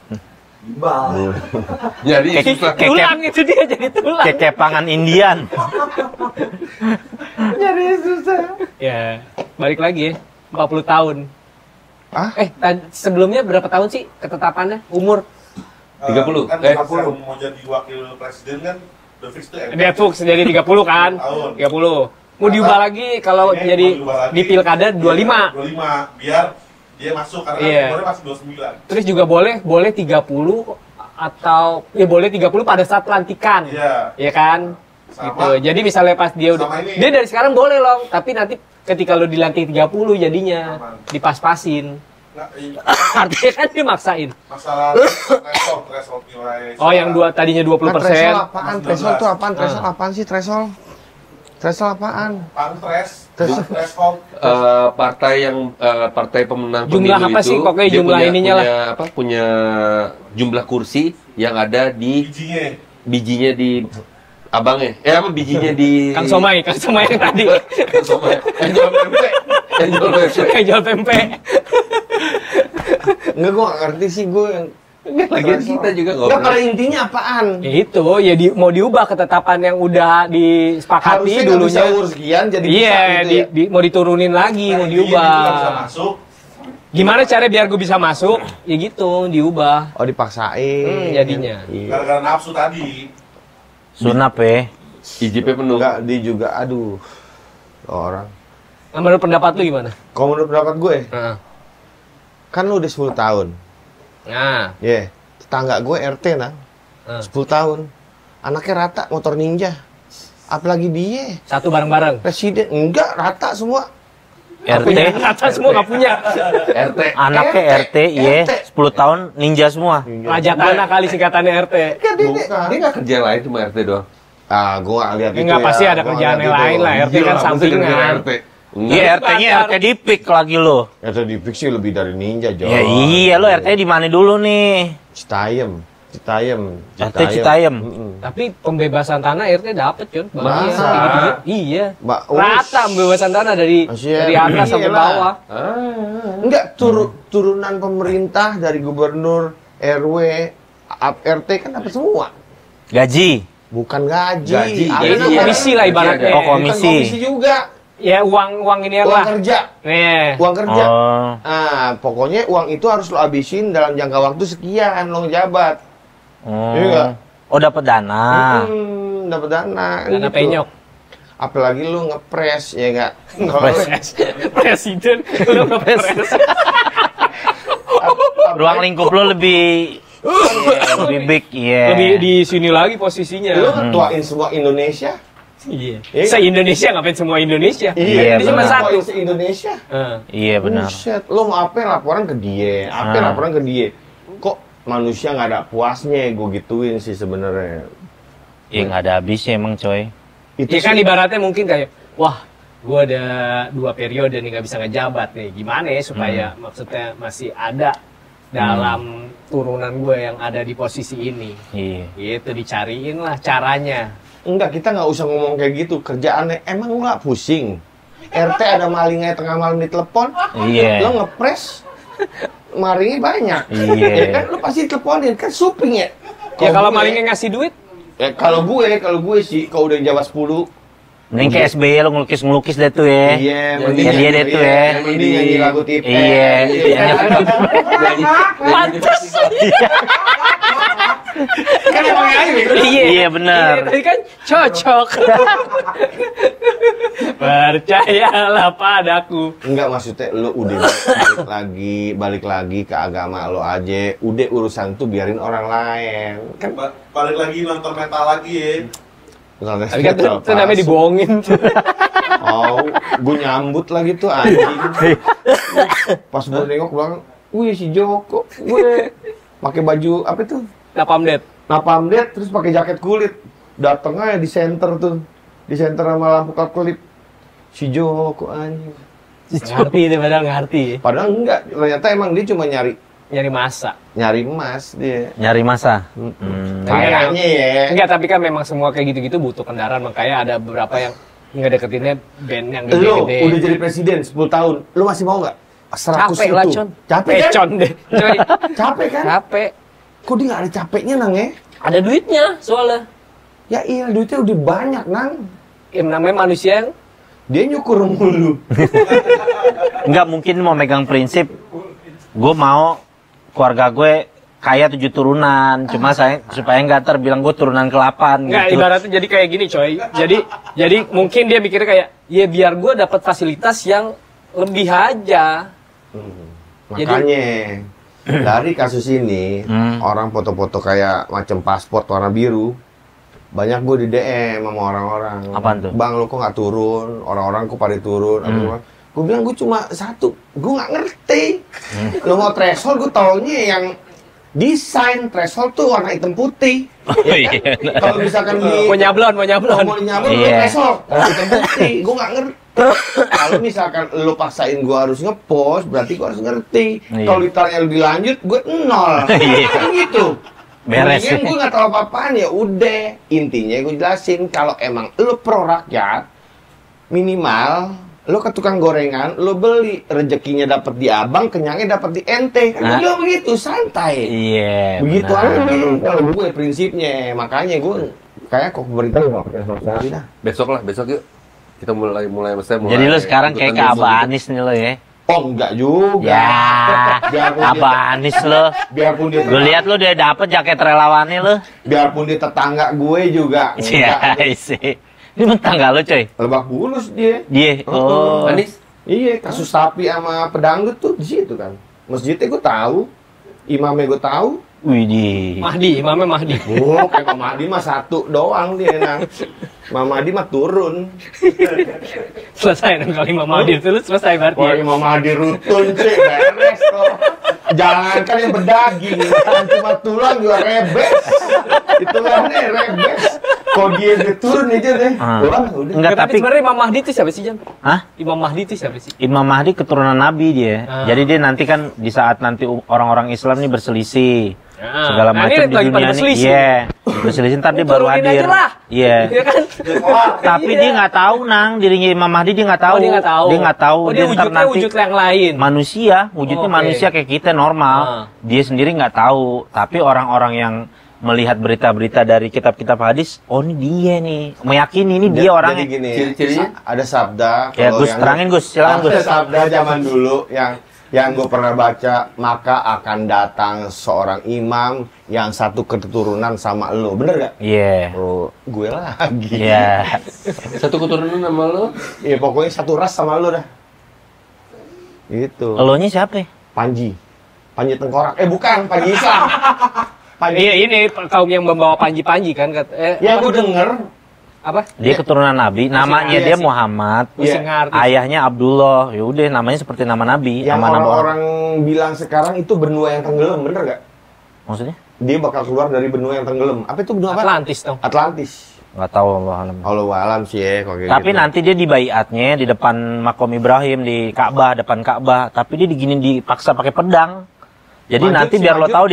Jadi susah. tulang itu dia jadi tulang. Kekepangan Indian. Nyari susah. Ya, balik lagi ya, 40 tahun. Ah? Sebelumnya berapa tahun sih ketetapannya? Umur? 30. Kan 30 mau jadi wakil presiden kan udah fix tuh Dia Fuchs jadi 30 kan? 30. Mau diubah lagi kalau Ini jadi mau diubah lagi. di pilkada 25. 25 biar dia masuk karena Iya. umurnya masih 29. Terus juga boleh 30 atau ya boleh 30 pada saat pelantikan. Iya. Ya kan? Sama- Gitu. Jadi misalnya pas dia udah sama ini. dia dari sekarang boleh loh, tapi nanti ketika lo dilantik 30 jadinya Aman. dipas-pasin. Nggak, Artinya kan dia maksain. masalah threshold nilai. Oh, yang tadinya 20%. Threshold apaan? Threshold tuh apaan? Ah. Threshold apaan sih threshold? Threshold apaan? Threshold. Partai pemenang Jumlah pemilu apa itu, sih? Pokoknya dia jumlah ininya lah. punya jumlah kursi yang ada di bijinya di abangnya. Bijinya di Kang Somai yang tadi. Kang Somai. Yang jual pempek. Yang jual pempek. Enggak, gue nggak ngerti sih gue yang Lagian kita juga nggak Enggak, pernah. pada intinya apaan? Ya itu, ya mau diubah ketetapan yang udah disepakati Harusnya nggak dulunya. bisa urus sekian jadi Iya, bisa gitu ya. mau diturunin lagi, mau diubah. Masuk. Gimana cara biar gue bisa masuk? Ya gitu, diubah. Oh, dipaksain. Jadinya. Iya. Gara-gara nafsu tadi. Sunap ya. IJP penuh. Enggak, dia juga aduh. Orang. Nah, menurut pendapat lu gimana? Kalau menurut pendapat gue, Nah, kan lu udah 10 tahun. nah, Iya. Tetangga gue RT nah. 10 tahun. Anaknya rata motor ninja. Apalagi dia. satu bareng-bareng. Presiden enggak rata semua. RT, Rata semua nggak punya. RT. anaknya RT, iya, 10 tahun ninja semua. Raja Tanah kali singkatannya RT. Kan dia, Dia nggak kerja lain cuma RT doang. Ah, gue nggak lihat Ya, itu nggak, ya. pasti ada Gua kerjaan nggak yang lihat lain itu. lah. RT kan sampingan. Iya, RT-nya RT Dipik lagi lo. RT di Pixi lebih dari ninja, Jo. Ya iya, lo RT di mana dulu nih? Citayam. RT Citayam. Tapi pembebasan tanah RT dapet, Jon. Masa? Gitu-gitu. Iya. Mbak Rata pembebasan tanah dari Masih atas sampai iyalah. bawah. Enggak, turunan pemerintah dari gubernur, RW, RT kan dapat semua. Gaji. Bukan gaji. Gaji, Apa Ya, itu namanya? komisi lah ibaratnya. Oh, Bukan komisi. komisi juga. Ya uang ini Uang lah. kerja. Nih. Uang kerja. Oh, Ah, pokoknya uang itu harus lo habisin dalam jangka waktu sekian lo ngejabat. oh. Iya nggak? Oh, dapat dana. Dapat dana. Dana gitu. penyok. Apalagi lu ngepres, ya nggak? Presiden lu ngepres. Ruang lingkup lo lebih lebih big, iya. Lebih di sini lagi posisinya. Lu ketuain semua Indonesia. Iya. Iya. Se-Indonesia ngapain semua Indonesia? Iya, Ini cuma benar. satu. Indonesia. Iya benar. Buset, lu mau apa laporan ke dia? Laporan ke dia? Kok manusia nggak ada puasnya? Gue gituin sih sebenarnya. Iya nggak ada habisnya emang coy. Itu Ya kan sih- ibaratnya mungkin kayak, wah, gua ada 2 periode nih nggak bisa ngejabat nih. Gimana ya supaya maksudnya masih ada dalam turunan gue yang ada di posisi ini. Iya. Gitu, dicariin lah caranya. Enggak, kita nggak usah ngomong kayak gitu. Kerjaannya emang lu nggak pusing. RT ada malingnya tengah malam ditelepon. Iya. Lo ngepres, malingnya banyak. Iya. Ya kan lu pasti teleponin kan suping ya. Ya kalau gue- malingnya ngasih duit, kalau gue sih kalau udah jabat 10. Mending ke SBY lo ngelukis deh tuh ya. Iya, Ya dia deh tuh ya. Yang mending nyanyi lagu tipe. Iya. pantas. Kan emang aja Iya benar. Tadi kan cocok. Percayalah padaku. Enggak, maksudnya lu udah balik lagi ke agama lo aja. Udah urusan tuh biarin orang lain. Kan Balik lagi nonton metal lagi ya. misalnya Tapi kan itu namanya dibohongin. Oh, gue nyambut lagi tuh anjing. Pas gue nengok belakang, wih si Joko, gue pakai baju apa tuh? Napalm Napalm terus pakai jaket kulit. Datengnya di center tuh, di center sama lampu kelip. Si Joko anjing. Ngerti itu padahal ngerti. Padahal enggak, ternyata emang dia cuma Nyari masa. nyari emas dia. Nyari masa. Kayaknya ya. Enggak, tapi kan memang semua kayak gitu-gitu butuh kendaraan. Makanya ada beberapa yang ngedeketinnya band yang Lu gede-gede. udah jadi presiden 10 tahun, lu masih mau nggak? 100 Capek lah, itu. Con. Capek kan? Pecon deh. Coy. Capek kan? Capek. Kok dia nggak ada capeknya, Nang ya? Ada duitnya soalnya. Ya iya, duitnya udah banyak, Nang. Yang namanya manusia yang Dia nyukur mulu. Enggak mungkin mau megang prinsip. Gue mau keluarga gue kaya 7 turunan. Cuma saya supaya nggak terbilang gue turunan ke-8 Enggak, gitu. ibaratnya jadi kayak gini, coy. Jadi mungkin dia mikirnya kayak, ya biar gue dapat fasilitas yang lebih aja. Makanya dari kasus ini orang foto-foto kayak macam paspor warna biru banyak gue di DM sama orang-orang. Apaan tuh? Bang, lu kok nggak turun? Orang-orang kok pada turun? Gue bilang gue cuma satu, gue nggak ngerti. Lo mau threshold, gue taunya yang desain threshold tuh warna hitam putih. Ya kan? Kalau misalkan Mau nyablon. mau nyablon threshold warna hitam putih, gue nggak ngerti. Kalau misalkan lo paksain gue harus ngepost, berarti gue harus ngerti. Kalau ditanya lebih lanjut, gue nol. Kan gitu. Beres. Mendingan gue nggak tahu apa-apaan, ya udah. Intinya gue jelasin kalau emang lo pro rakyat, minimal lo ke tukang gorengan, lo beli, rezekinya dapat di abang, kenyangnya dapat di ente. Kan gue begitu, santai. Iya. Begitu benar. aja kalau gue prinsipnya. Makanya gue kayak kok pemerintah nggak pakai sosial dah. Besok yuk. Kita mulai Jadi lu sekarang kayak ke Abah Anis nih lo ya? Oh enggak juga. Ya, Abah Anis lo. Biarpun dia Gue lihat lu dia dapet jaket relawannya lo. biarpun dia tetangga gue juga. Iya sih. Ini mentang gak lo coy? Lebak Bulus dia. Dia. Oh. Anis. Iya, kasus sapi sama pedangdut tuh di situ kan. Masjidnya gue tahu, imamnya gue tahu. Widih. Imamnya Mahdi. Oh, kayak Mama Mahdi mah satu doang dia nang. Mama Mahdi mah turun. Selesai dong kalau Imam Mahdi itu lu selesai berarti. Wah, Ya? Imam Mahdi rutun sih, beres tuh. Jangankan yang berdaging, yang cuma tulang juga rebes. Itu lahnya rebes. Kok dia turun aja deh. Wah, udah. Enggak, Tapi tapi sebenarnya Imam Mahdi itu siapa sih, Jan? Hah? Imam Mahdi itu siapa sih? Imam Mahdi keturunan Nabi dia. Jadi dia nanti kan di saat nanti orang-orang Islam nih berselisih. Segala Nah, macam ini di lagi pada dunia nih. berselisih. Iya. Berselisih ntar dia baru Turunin hadir. aja lah. Iya. Iya kan? Tapi Iya. dia nggak tahu nang dirinya Imam Mahdi dia nggak tahu. Oh, dia nggak tahu. Dia nggak tahu. Oh, dia Dia ntar wujudnya nanti wujud yang lain. manusia, wujudnya Oke. manusia kayak kita normal. Dia sendiri nggak tahu. Tapi orang-orang yang melihat berita-berita dari kitab-kitab hadis, oh ini dia nih, meyakini ini dia Jadi orangnya. gini, Ciri-cirinya? ada sabda. Ya kalau Gus, yang- terangin Gus, silakan Gus. Ada sabda zaman dulu yang gue pernah baca, maka akan datang seorang imam yang satu keturunan sama lo, bener gak? Iya. Oh, gue lagi. Iya. Satu keturunan sama lo. Iya, pokoknya satu ras sama lo dah. Gitu. Elonya siapa? Panji Tengkorak. Bukan, Panji Islam. Panji. Iya, ini kaum yang membawa panji-panji kan. Ya, gue denger. Apa? Dia keturunan Nabi, namanya iya dia sih. Muhammad, Pusing ngerti. ayahnya Abdullah. Ya udah namanya seperti nama Nabi, Yang nama-nama orang. orang-orang bilang sekarang itu benua yang tenggelam, bener gak? Maksudnya? Dia bakal keluar dari benua yang tenggelam. Apa itu benua apa? Atlantis dong. Atlantis. Nggak tahu Allah alam. Allah alam sih ya, kok kayak Tapi gitu. nanti dia dibaiatnya di depan makom Ibrahim di Ka'bah, depan Ka'bah. Tapi dia digini dipaksa pakai pedang. Jadi Maju nanti sih, biar lo maju. tahu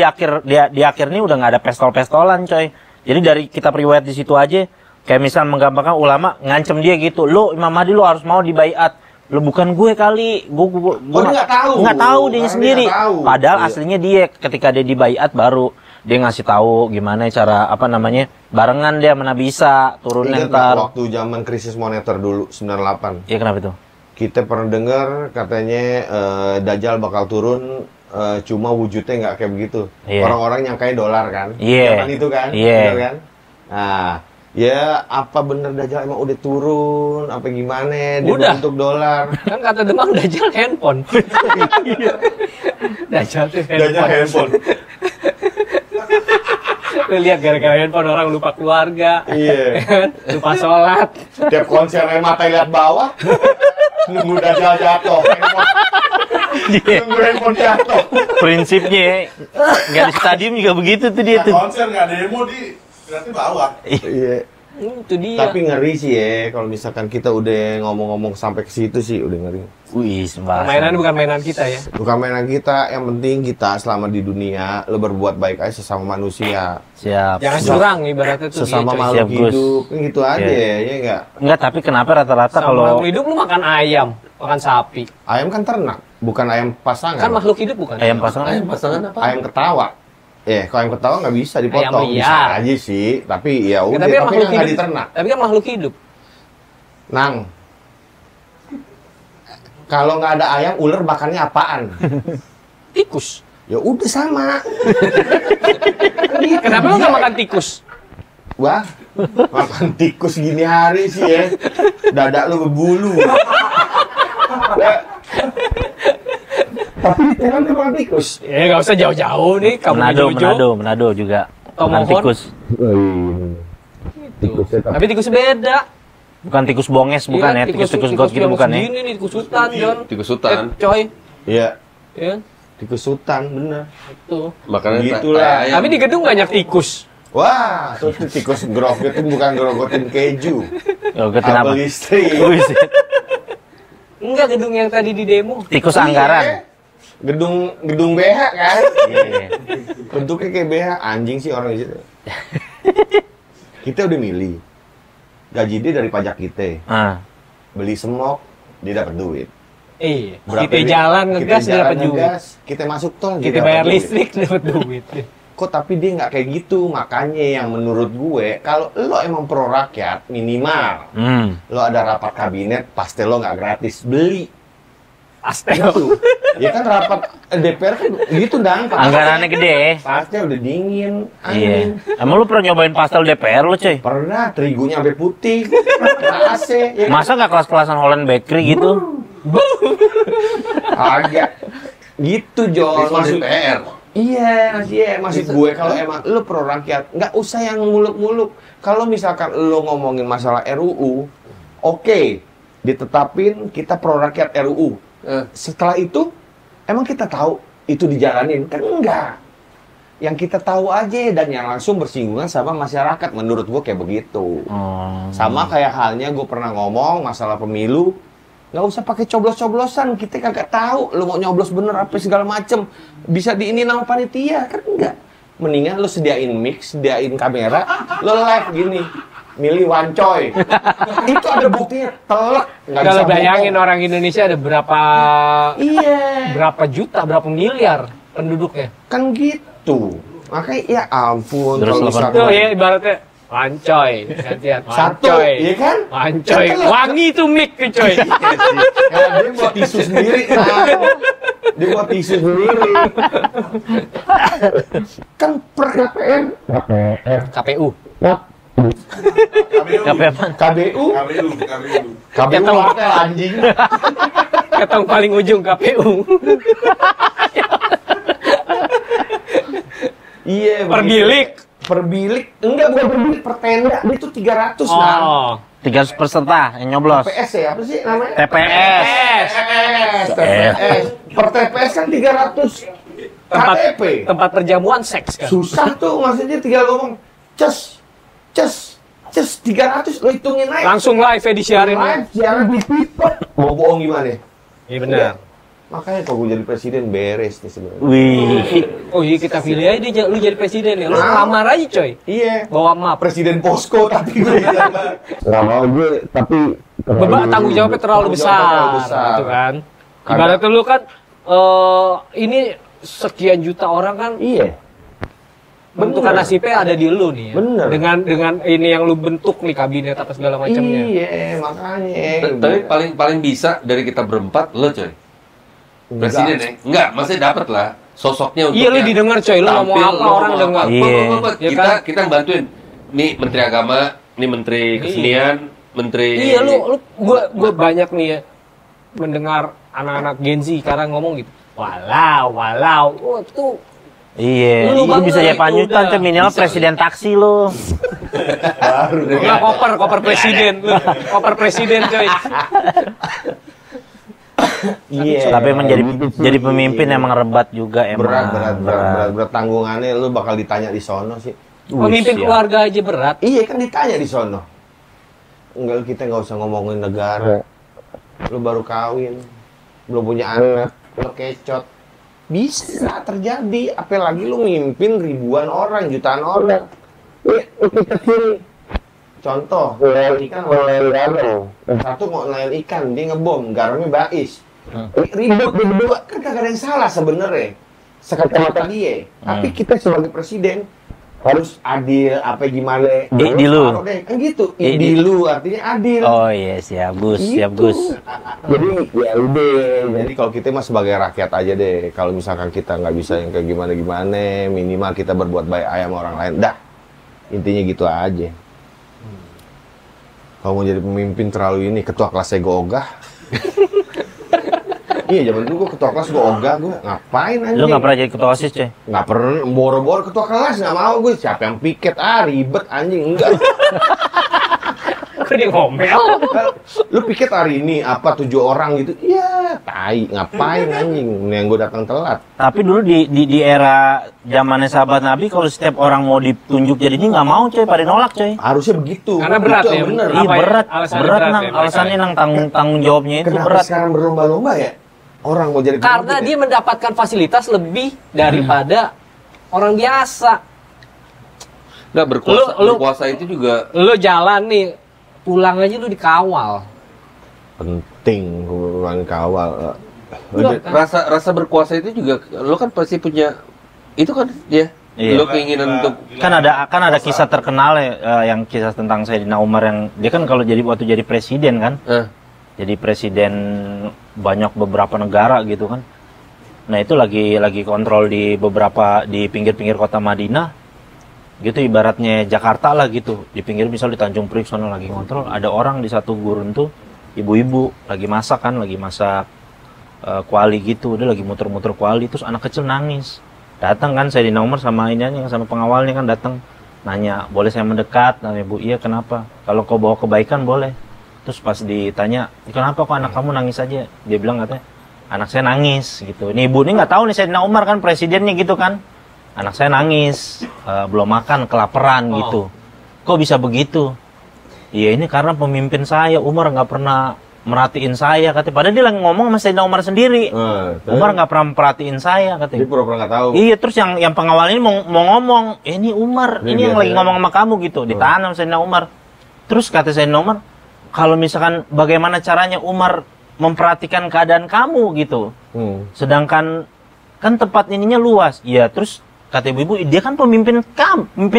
di akhir ini udah nggak ada pestol-pestolan, coy. Jadi dari kitab riwayat di situ aja, kayak misal menggambarkan ulama ngancem dia gitu, lo Imam Mahdi lo harus mau dibaiat. Lo bukan gue kali, gue dia nggak tahu. nggak tahu dia Karena dia sendiri. nggak tahu. Padahal Iya. aslinya dia ketika dia dibaiat baru dia ngasih tahu gimana cara apa namanya barengan dia sama Nabi Isa turun Ingat nggak ntar. waktu zaman krisis moneter dulu 98. Iya kenapa itu? Kita pernah dengar katanya Dajjal bakal turun, cuma wujudnya nggak kayak begitu. Iya. Orang-orang nyangkanya dolar kan? Iya. Zaman itu kan? Iya. Bener kan? Nah, ya apa bener Dajjal emang udah turun? Apa gimana? Dia Udah. bentuk dolar. Kan kata Demang Dajjal handphone. Dajjal tuh handphone. Lu lihat gara-gara handphone orang lupa keluarga. Iya. Lupa sholat. Tiap konser mata lihat bawah, nunggu Dajjal jatuh. Nunggu handphone jatuh. Prinsipnya nggak di stadium juga begitu tuh dia tuh. konser nggak demo di berarti bawah. Iya. Itu dia. Tapi ngeri sih ya, kalau misalkan kita udah ngomong-ngomong sampai ke situ sih udah ngeri. Wih, Mainan bukan mainan kita ya. Bukan mainan kita, yang penting kita selama di dunia lo berbuat baik aja sesama manusia, Siap. Jangan curang ibaratnya tuh. sesama dia, coy. makhluk Siap, Gus. hidup, kan gitu aja Iya. ya enggak. Enggak, tapi kenapa rata-rata Sama kalau makhluk hidup lu makan ayam, makan sapi. Ayam kan ternak, bukan ayam pasangan. Kan makhluk hidup bukan? ayam pasangan Ayam pasangan apa? Ayam ketawa. Kalau ayam ketawa nggak bisa dipotong, Ayam bisa liar. aja sih, tapi ya Ya, udah, tapi kan tapi makhluk nggak hidup. diternak. Tapi kan makhluk hidup. Nang, kalau nggak ada ayam, ular makannya apaan? Tikus. Ya udah sama. Kenapa lu nggak makan tikus? Wah, makan tikus gini hari sih ya. Dada lu berbulu. Tapi di Thailand dia makan tikus. Ya nggak usah jauh-jauh nih. Kamu Manado juga. Tomohon. Makan tikus. Tikusnya Tapi tikus beda. Bukan tikus bonges, bukan ya? Tikus-tikus got gitu bukan ya? Ini nih tikus hutan, Jon. Tikus hutan. Coy. Iya, Ya, tikus hutan bener. itu. Makanya Gitulah. Tapi di gedung banyak tikus. Wah, itu tikus grogotin bukan grogotin keju. Grogotin apa? Kabel listrik. Buset. Enggak, gedung yang tadi di demo. Tikus Iya. anggaran. Gedung BH kan? Iya. Bentuknya kayak BH, anjing sih orang di situ. Kita udah milih. Gaji dia dari pajak kita. Ah. Beli semok, dia dapat duit. Iya. Berapa Kita duit? jalan Kita ngegas dia jalan dapat duit. ngegas, kita masuk tol, dia Kita dapat bayar duit. listrik dapat duit. Kok tapi dia nggak kayak gitu, makanya yang menurut gue, kalau lo emang pro rakyat, minimal lo ada rapat kabinet, pasti lo nggak gratis, beli. Astel. Ya kan rapat DPR kan gitu dang. Anggarannya gede. Pasti udah dingin, Iya. angin. Emang lu pernah nyobain pastel DPR lu, cuy? Pernah, terigunya sampai putih, nggak AC. Ya kan? Masa nggak kelas-kelasan Holland Bakery gitu? Agak. Gitu, Jon. Maksud PR. Iya, maksud gue kalau emang lo pro rakyat, nggak usah yang muluk-muluk. Kalau misalkan lo ngomongin masalah RUU, oke, ditetapin kita pro rakyat RUU. Setelah itu, emang kita tahu itu dijalanin? Kan enggak. Yang kita tahu aja dan yang langsung bersinggungan sama masyarakat, menurut gue kayak begitu. Sama kayak halnya gue pernah ngomong masalah pemilu, nggak usah pakai coblos-coblosan, kita kagak tahu lo mau nyoblos bener apa segala macem, bisa diinin nama panitia, kan enggak. Mendingan lo sediain mic, sediain kamera, lo live gini, milih wancoy. Itu ada buktinya, telak. Nggak Kalau bisa bayangin bohong. orang Indonesia ada berapa berapa juta, berapa miliar penduduknya. Kan gitu. Makanya ya ampun. Terus kalau lepas- misalkan- Tuh ya ibaratnya wancoy, gantian. Satu, Wancoy. iya kan? Wancoy. Kan telak. Wangi tuh mic tuh coy. Ya, dia buat tisu sendiri. Nah. Dia buat tisu sendiri. Kan per KPR. KPU. Tapi apa? KBU. KBU apa anjing? Ketong paling ujung KPU. Iya. Per begitu. bilik. Per bilik. Enggak, bukan per bilik, per tenda. Dia tuh 300 nah. Oh. 300 peserta yang nyoblos. TPS ya, apa sih namanya? TPS. TPS. Per TPS kan 300 Tempat KTP. tempat perjamuan seks kan. Susah tuh, maksudnya tinggal ngomong ces 300 lo hitungin aja. Langsung live ya disiarin. Live, jangan dipipet. Mau bohong gimana? Iya benar. Makanya kalau gue jadi presiden beres nih sebenarnya. Wih. Oh iya kita pilih aja dia, lu jadi presiden ya. Lu lamar aja coy. Iya. Bawa map. Presiden posko tapi gue nggak mau gue tapi Beban tanggung jawabnya terlalu Tanggung jawabnya besar, terlalu besar. gitu kan. Karena- Ibaratnya lu kan ini sekian juta orang kan iya. bentukan Bener. nasibnya ada di lu nih ya. Bener. Dengan ini yang lu bentuk nih kabinet apa segala macamnya. Iya, makanya. Tapi paling bisa dari kita berempat lo coy. Presiden ya? Enggak, maksudnya dapat lah sosoknya untuk Iya lu yang didengar coy, lu ngomong tampil, apa lu orang ngomong dengar. apa. Iya. Ya Kita kan? kita bantuin. Nih Menteri Agama, nih Menteri Kesenian, Menteri Iya lu gua banyak nih ya mendengar anak-anak Gen Z sekarang ngomong gitu. Walau. Oh itu Iya, Lu lu bisa banget jadi panutan, udah. cuy. Minimal Bisa. presiden taksi lu. enggak koper presiden. Koper presiden coy. Iya. Tapi emang jadi pemimpin emang rebat juga emang. berat tanggungannya lu bakal ditanya di sono sih. Pemimpin Wih, keluarga aja berat. Iya kan ditanya di sono. Enggak, kita nggak usah ngomongin negara. Lu baru kawin, belum punya anak, lu kecot. Bisa terjadi, apalagi lu mimpin ribuan orang, jutaan orang. Kita kiri. Contoh, nelayan ikan mau nelayan garam. Satu mau nelayan ikan, dia ngebom, garamnya bais. Ribut di berdua, kan kagak ada yang salah sebenarnya. Sekacamata dia. Tapi kita sebagai presiden harus adil, apa gimana. Dilu. Taruh deh, kan gitu. Dilu artinya adil. Oh iya, siap Gus, siap Gus. Jadi ya udah. Jadi kalau kita mah sebagai rakyat aja deh. Kalau misalkan kita nggak bisa yang kayak gimana-gimana, minimal kita berbuat baik ayam orang lain. Dah, intinya gitu aja. Kalau mau jadi pemimpin terlalu ini, ketua kelasnya gue ogah. Iya, zaman dulu gue ketua kelas gue ogah, gue ngapain anjing? Lu nggak pernah jadi ketua OSIS, cuy? Nggak pernah, boro-boro ketua kelas, nggak mau gue. Siapa yang piket? Ah, ribet anjing, enggak. Dia ngomel. Lu pikir hari ini apa 7 orang gitu? Iya, tai, ngapain anjing? Yang gue datang telat. Tapi dulu di era zamannya sahabat Nabi, kalau setiap orang mau ditunjuk jadi ini nggak mau coy, pada nolak coy. Harusnya begitu. Karena berat itu ya, bener. Iya Apa ya? berat, Alasannya berat berat nang, ya, alasannya nang tanggung jawabnya itu Kenapa berat. sekarang berlomba-lomba ya? Orang mau jadi Karena pemimpin dia mendapatkan fasilitas lebih daripada orang biasa. Nggak berkuasa itu juga Lu jalan nih, pulang aja lu dikawal. penting kurang kawal. rasa berkuasa itu juga lo kan pasti punya itu kan ya. Iya. Lo keinginan untuk Kan ada kisah terkenal ya, yang kisah tentang Sayyidina Umar yang dia kan kalau waktu jadi presiden kan. Jadi presiden banyak beberapa negara gitu kan. Nah itu lagi kontrol di pinggir-pinggir kota Madinah, gitu ibaratnya Jakarta lah gitu. Di pinggir misal di Tanjung Priok sana lagi kontrol, ada orang di satu gurun tuh, ibu-ibu lagi masak kuali gitu, dia lagi muter-muter kuali, terus anak kecil nangis. Datang kan Sayyidina Umar sama yang sama pengawalnya kan datang, nanya boleh saya mendekat? Nah ibu, iya kenapa? Kalau kau bawa kebaikan boleh. Terus pas ditanya, kenapa kok anak kamu nangis aja? Dia bilang katanya, anak saya nangis gitu. Ini ibu ini nggak tahu nih Sayyidina Umar kan presidennya gitu kan. Anak saya nangis, belum makan, kelaparan gitu. Kok bisa begitu? Iya ini karena pemimpin saya, Umar nggak pernah merhatiin saya katanya. Padahal dia lagi ngomong sama Sayyidina Umar sendiri. Umar nggak pernah perhatiin saya katanya. Dia pura-pura nggak tahu. Iya terus yang pengawal ini mau ngomong, ini Umar, ini yang lagi ngomong sama kamu gitu. Ditahan sama Sayyidina Umar. Terus kata Sayyidina Umar, kalau misalkan bagaimana caranya Umar memperhatikan keadaan kamu gitu. Sedangkan kan tempat ininya luas. Iya terus kata ibu-ibu, dia kan pemimpin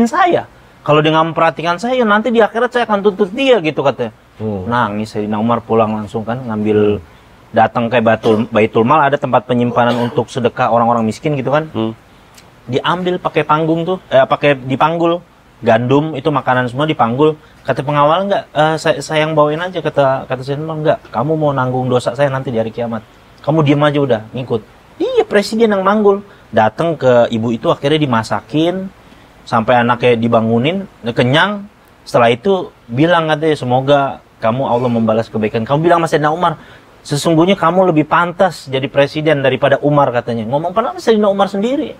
saya. Kalau dia nggak memperhatikan saya, nanti di akhirat saya akan tuntut dia gitu katanya. Nangis Sayyidina Umar pulang langsung kan ngambil, datang ke Baitul Mal, ada tempat penyimpanan untuk sedekah orang-orang miskin gitu kan. Diambil pakai panggung tuh, pakai dipanggul. Gandum itu makanan semua dipanggul. Kata pengawal enggak, saya yang bawain aja, kata Sayyidina Umar enggak. Kamu mau nanggung dosa saya nanti di hari kiamat. Kamu diam aja udah, ngikut. Iya presiden yang manggul. Datang ke ibu itu akhirnya dimasakin sampai anaknya dibangunin kenyang. Setelah itu bilang katanya, semoga kamu Allah membalas kebaikan. Kamu bilang sama Sayyidina Umar, sesungguhnya kamu lebih pantas jadi presiden daripada Umar katanya. Ngomong padahal Sayyidina Umar sendiri.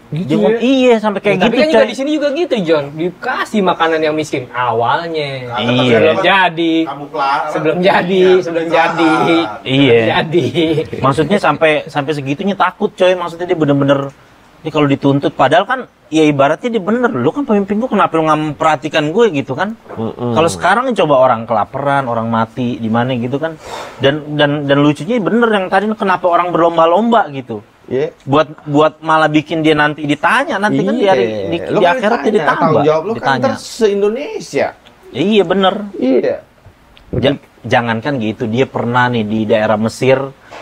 Gitu ya? Iya sampai kayak Tapi gitu. kan juga di sini juga gitu John, dikasih makanan yang miskin awalnya. Iya. Sebelum jadi. Sebelum jadi. Iya. Jadi. Maksudnya sampai segitunya takut coy. Maksudnya dia bener-bener ini kalau dituntut, padahal kan ya ibaratnya dia bener, lu kan pemimpin gue, kenapa lu nggak memperhatikan gue gitu kan? Kalau sekarang coba orang kelaparan, orang mati di mana gitu kan, dan lucunya bener yang tadi, kenapa orang berlomba-lomba gitu? Yeah. Buat malah bikin dia nanti ditanya, nanti kan di akhirat dia ditambah. Tanggung jawab lu kan ditanya. se-Indonesia. Iya bener. Iya. Jangankan gitu, dia pernah nih di daerah Mesir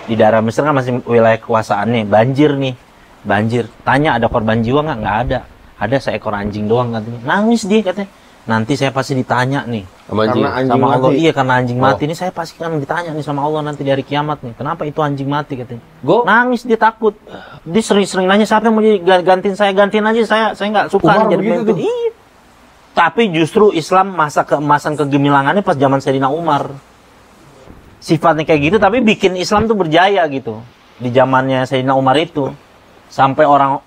kan masih wilayah kekuasaannya, banjir. Tanya ada korban jiwa nggak? Nggak ada. Ada seekor anjing doang katanya. Nangis dia katanya. Nanti saya pasti ditanya nih sama Allah. Iya karena anjing mati ini saya pasti kan ditanya nih sama Allah nanti di hari kiamat nih. Kenapa itu anjing mati katanya. Nangis dia takut. Dia sering nanya siapa yang mau jadi gantiin aja saya nggak suka jadi pemimpin. Iya. Tapi justru Islam masa keemasan kegemilangannya pas zaman Sayyidina Umar. Sifatnya kayak gitu tapi bikin Islam tuh berjaya gitu. Di zamannya Sayyidina Umar itu. Sampai orang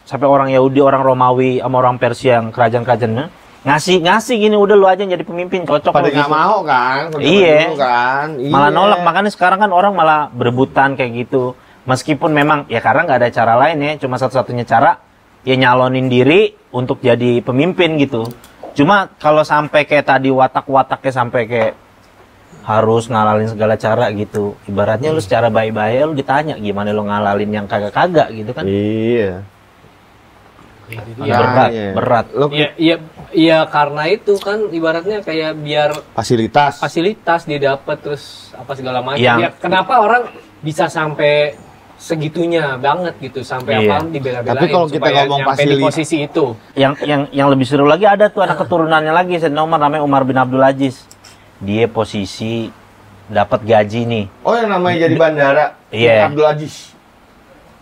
Yahudi, orang Romawi sama orang Persia yang kerajaan-kerajaannya ngasih gini, udah lu aja yang jadi pemimpin, cocok. Pada nggak gitu. mau kan? Iya. Kan? Malah nolak, makanya sekarang kan orang malah berebutan kayak gitu. Meskipun memang ya karena nggak ada cara lain ya, cuma satu-satunya cara ya nyalonin diri untuk jadi pemimpin gitu. Cuma kalau sampai kayak tadi watak-wataknya sampai kayak harus ngalalin segala cara gitu. Ibaratnya lu secara baik-baik lu ditanya gimana lu ngalalin yang kagak-kagak gitu kan. Iya. Berat. Iya karena itu kan ibaratnya kayak biar fasilitas dia dapat terus apa segala macam. Ya, kenapa orang bisa sampai segitunya banget gitu sampai apa dibela-belain. Tapi kalau kita ngomong di posisi itu. Yang lebih seru lagi ada tuh anak keturunannya lagi Sayyidina Umar, namanya Umar bin Abdul Aziz. Dia posisi dapat gaji nih. Oh yang namanya jadi bandara. Iya. Abdul Aziz.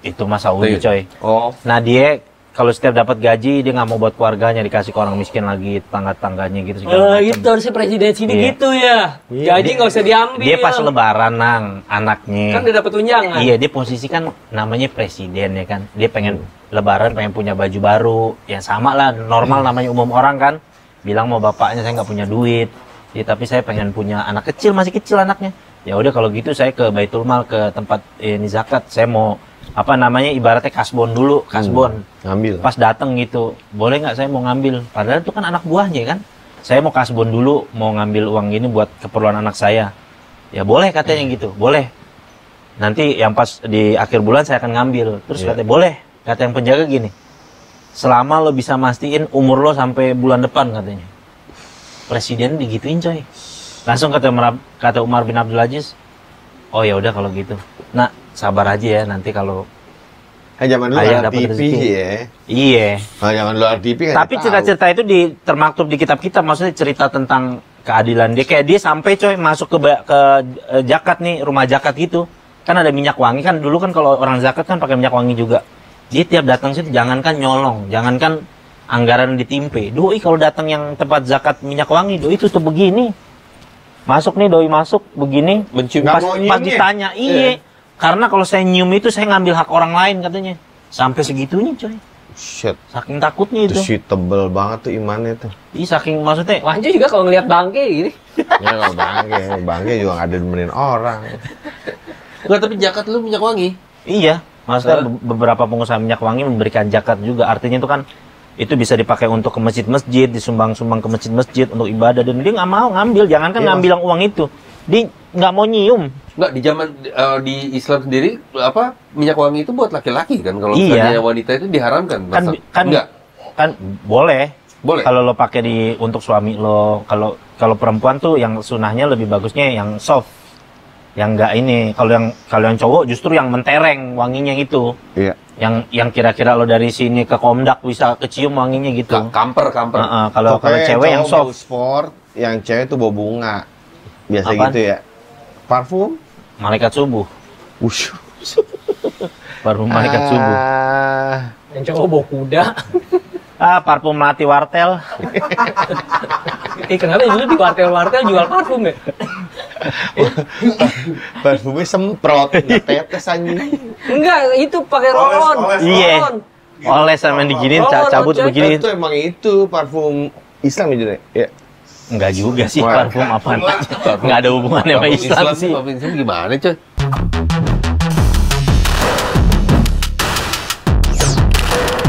Itu Mas Saudi coy. Oh. Nah dia kalau setiap dapat gaji dia nggak mau buat keluarganya, dikasih ke orang miskin lagi, tetangga-tangganya gitu segala macam. Itu harusnya presiden sini Iya. gitu ya. Gaji nggak usah diambil. Dia pas lebaran nang anaknya. Kan dia dapat tunjangan. Iya, dia posisi kan namanya presiden ya kan. Dia pengen lebaran, pengen punya baju baru. Ya sama lah, normal namanya umum orang kan. Bilang mau bapaknya saya nggak punya duit. Ya, tapi saya pengen punya anak kecil, masih kecil anaknya. Ya udah kalau gitu saya ke Baitul Mal, ke tempat ini zakat. Saya mau apa namanya ibaratnya kasbon dulu, kasbon. Ngambil. Pas dateng gitu, boleh nggak saya mau ngambil? Padahal itu kan anak buahnya kan. Saya mau kasbon dulu, mau ngambil uang ini buat keperluan anak saya. Ya boleh katanya gitu, boleh. Nanti yang pas di akhir bulan saya akan ngambil. Terus katanya boleh. Kata yang penjaga gini, selama lo bisa mastiin umur lo sampai bulan depan katanya. Presiden digituin coy. Langsung kata Umar bin Abdul Aziz, oh ya udah kalau gitu. Nah sabar aja ya nanti kalau Zaman dulu ayah ada dapat TV rezeki. ya. Iya. Nah, zaman dulu ada TV kan. Tapi cerita-cerita itu termaktub di kitab kita, maksudnya cerita tentang keadilan dia. Kayak dia sampai coy masuk ke zakat nih, rumah zakat gitu. Kan ada minyak wangi kan, dulu kan kalau orang zakat kan pakai minyak wangi juga. Dia tiap datang situ jangankan nyolong, jangankan anggaran ditimpe. Doi kalau datang yang tempat zakat minyak wangi, doi tutup begini. Masuk nih doi masuk begini. Mencium. Pas, Nggak mau pas nyium ya? ditanya, iya. Karena kalau saya nyium itu saya ngambil hak orang lain katanya. Sampai segitunya coy. Shit. Saking takutnya Itu itu. sih tebel banget tuh imannya tuh. Ih, saking maksudnya Wancu juga kalau ngeliat bangke gini. Ya kalau bangke juga nggak ada demenin orang. Enggak, tapi zakat lu minyak wangi. iya, maksudnya beberapa pengusaha minyak wangi memberikan zakat juga. Artinya itu kan itu bisa dipakai untuk ke masjid-masjid, disumbang-sumbang ke masjid-masjid untuk ibadah, dan dia nggak mau ngambil, jangankan Iya, ngambil yang uang itu. Dia nggak mau nyium. Enggak, di zaman di Islam sendiri apa minyak wangi itu buat laki-laki kan, kalau Iya. misalnya wanita itu diharamkan. Kan Masa- kan enggak. kan boleh. Boleh. Kalau lo pakai untuk suami lo, kalau perempuan tuh yang sunahnya lebih bagusnya yang soft. Yang enggak ini. Kalau yang cowok justru yang mentereng wanginya itu. Iya. Yang kira-kira lo dari sini ke Komdak bisa kecium wanginya gitu. Kamper. Kalau Pokoknya cewek yang cowok bau soft, sport, yang cewek tuh bau bunga. Biasa Apaan? gitu ya. Parfum? malaikat subuh. Wush. Parfum malaikat subuh. Yang cowok bawa kuda. Parfum melati wartel. Kenapa dulu di wartel-wartel jual parfum ya? Parfumnya semprot, nggak tetes anjing. Enggak, itu pakai roll-on. Iya. Roll-on. Oleh sama diginin, Oh, cabut Cek. begini. Itu emang itu parfum Islam ya, Jun? Ya. Enggak juga sih Wah. parfum apaan. Enggak ada hubungannya sama Islam sih. Islam gimana, coy?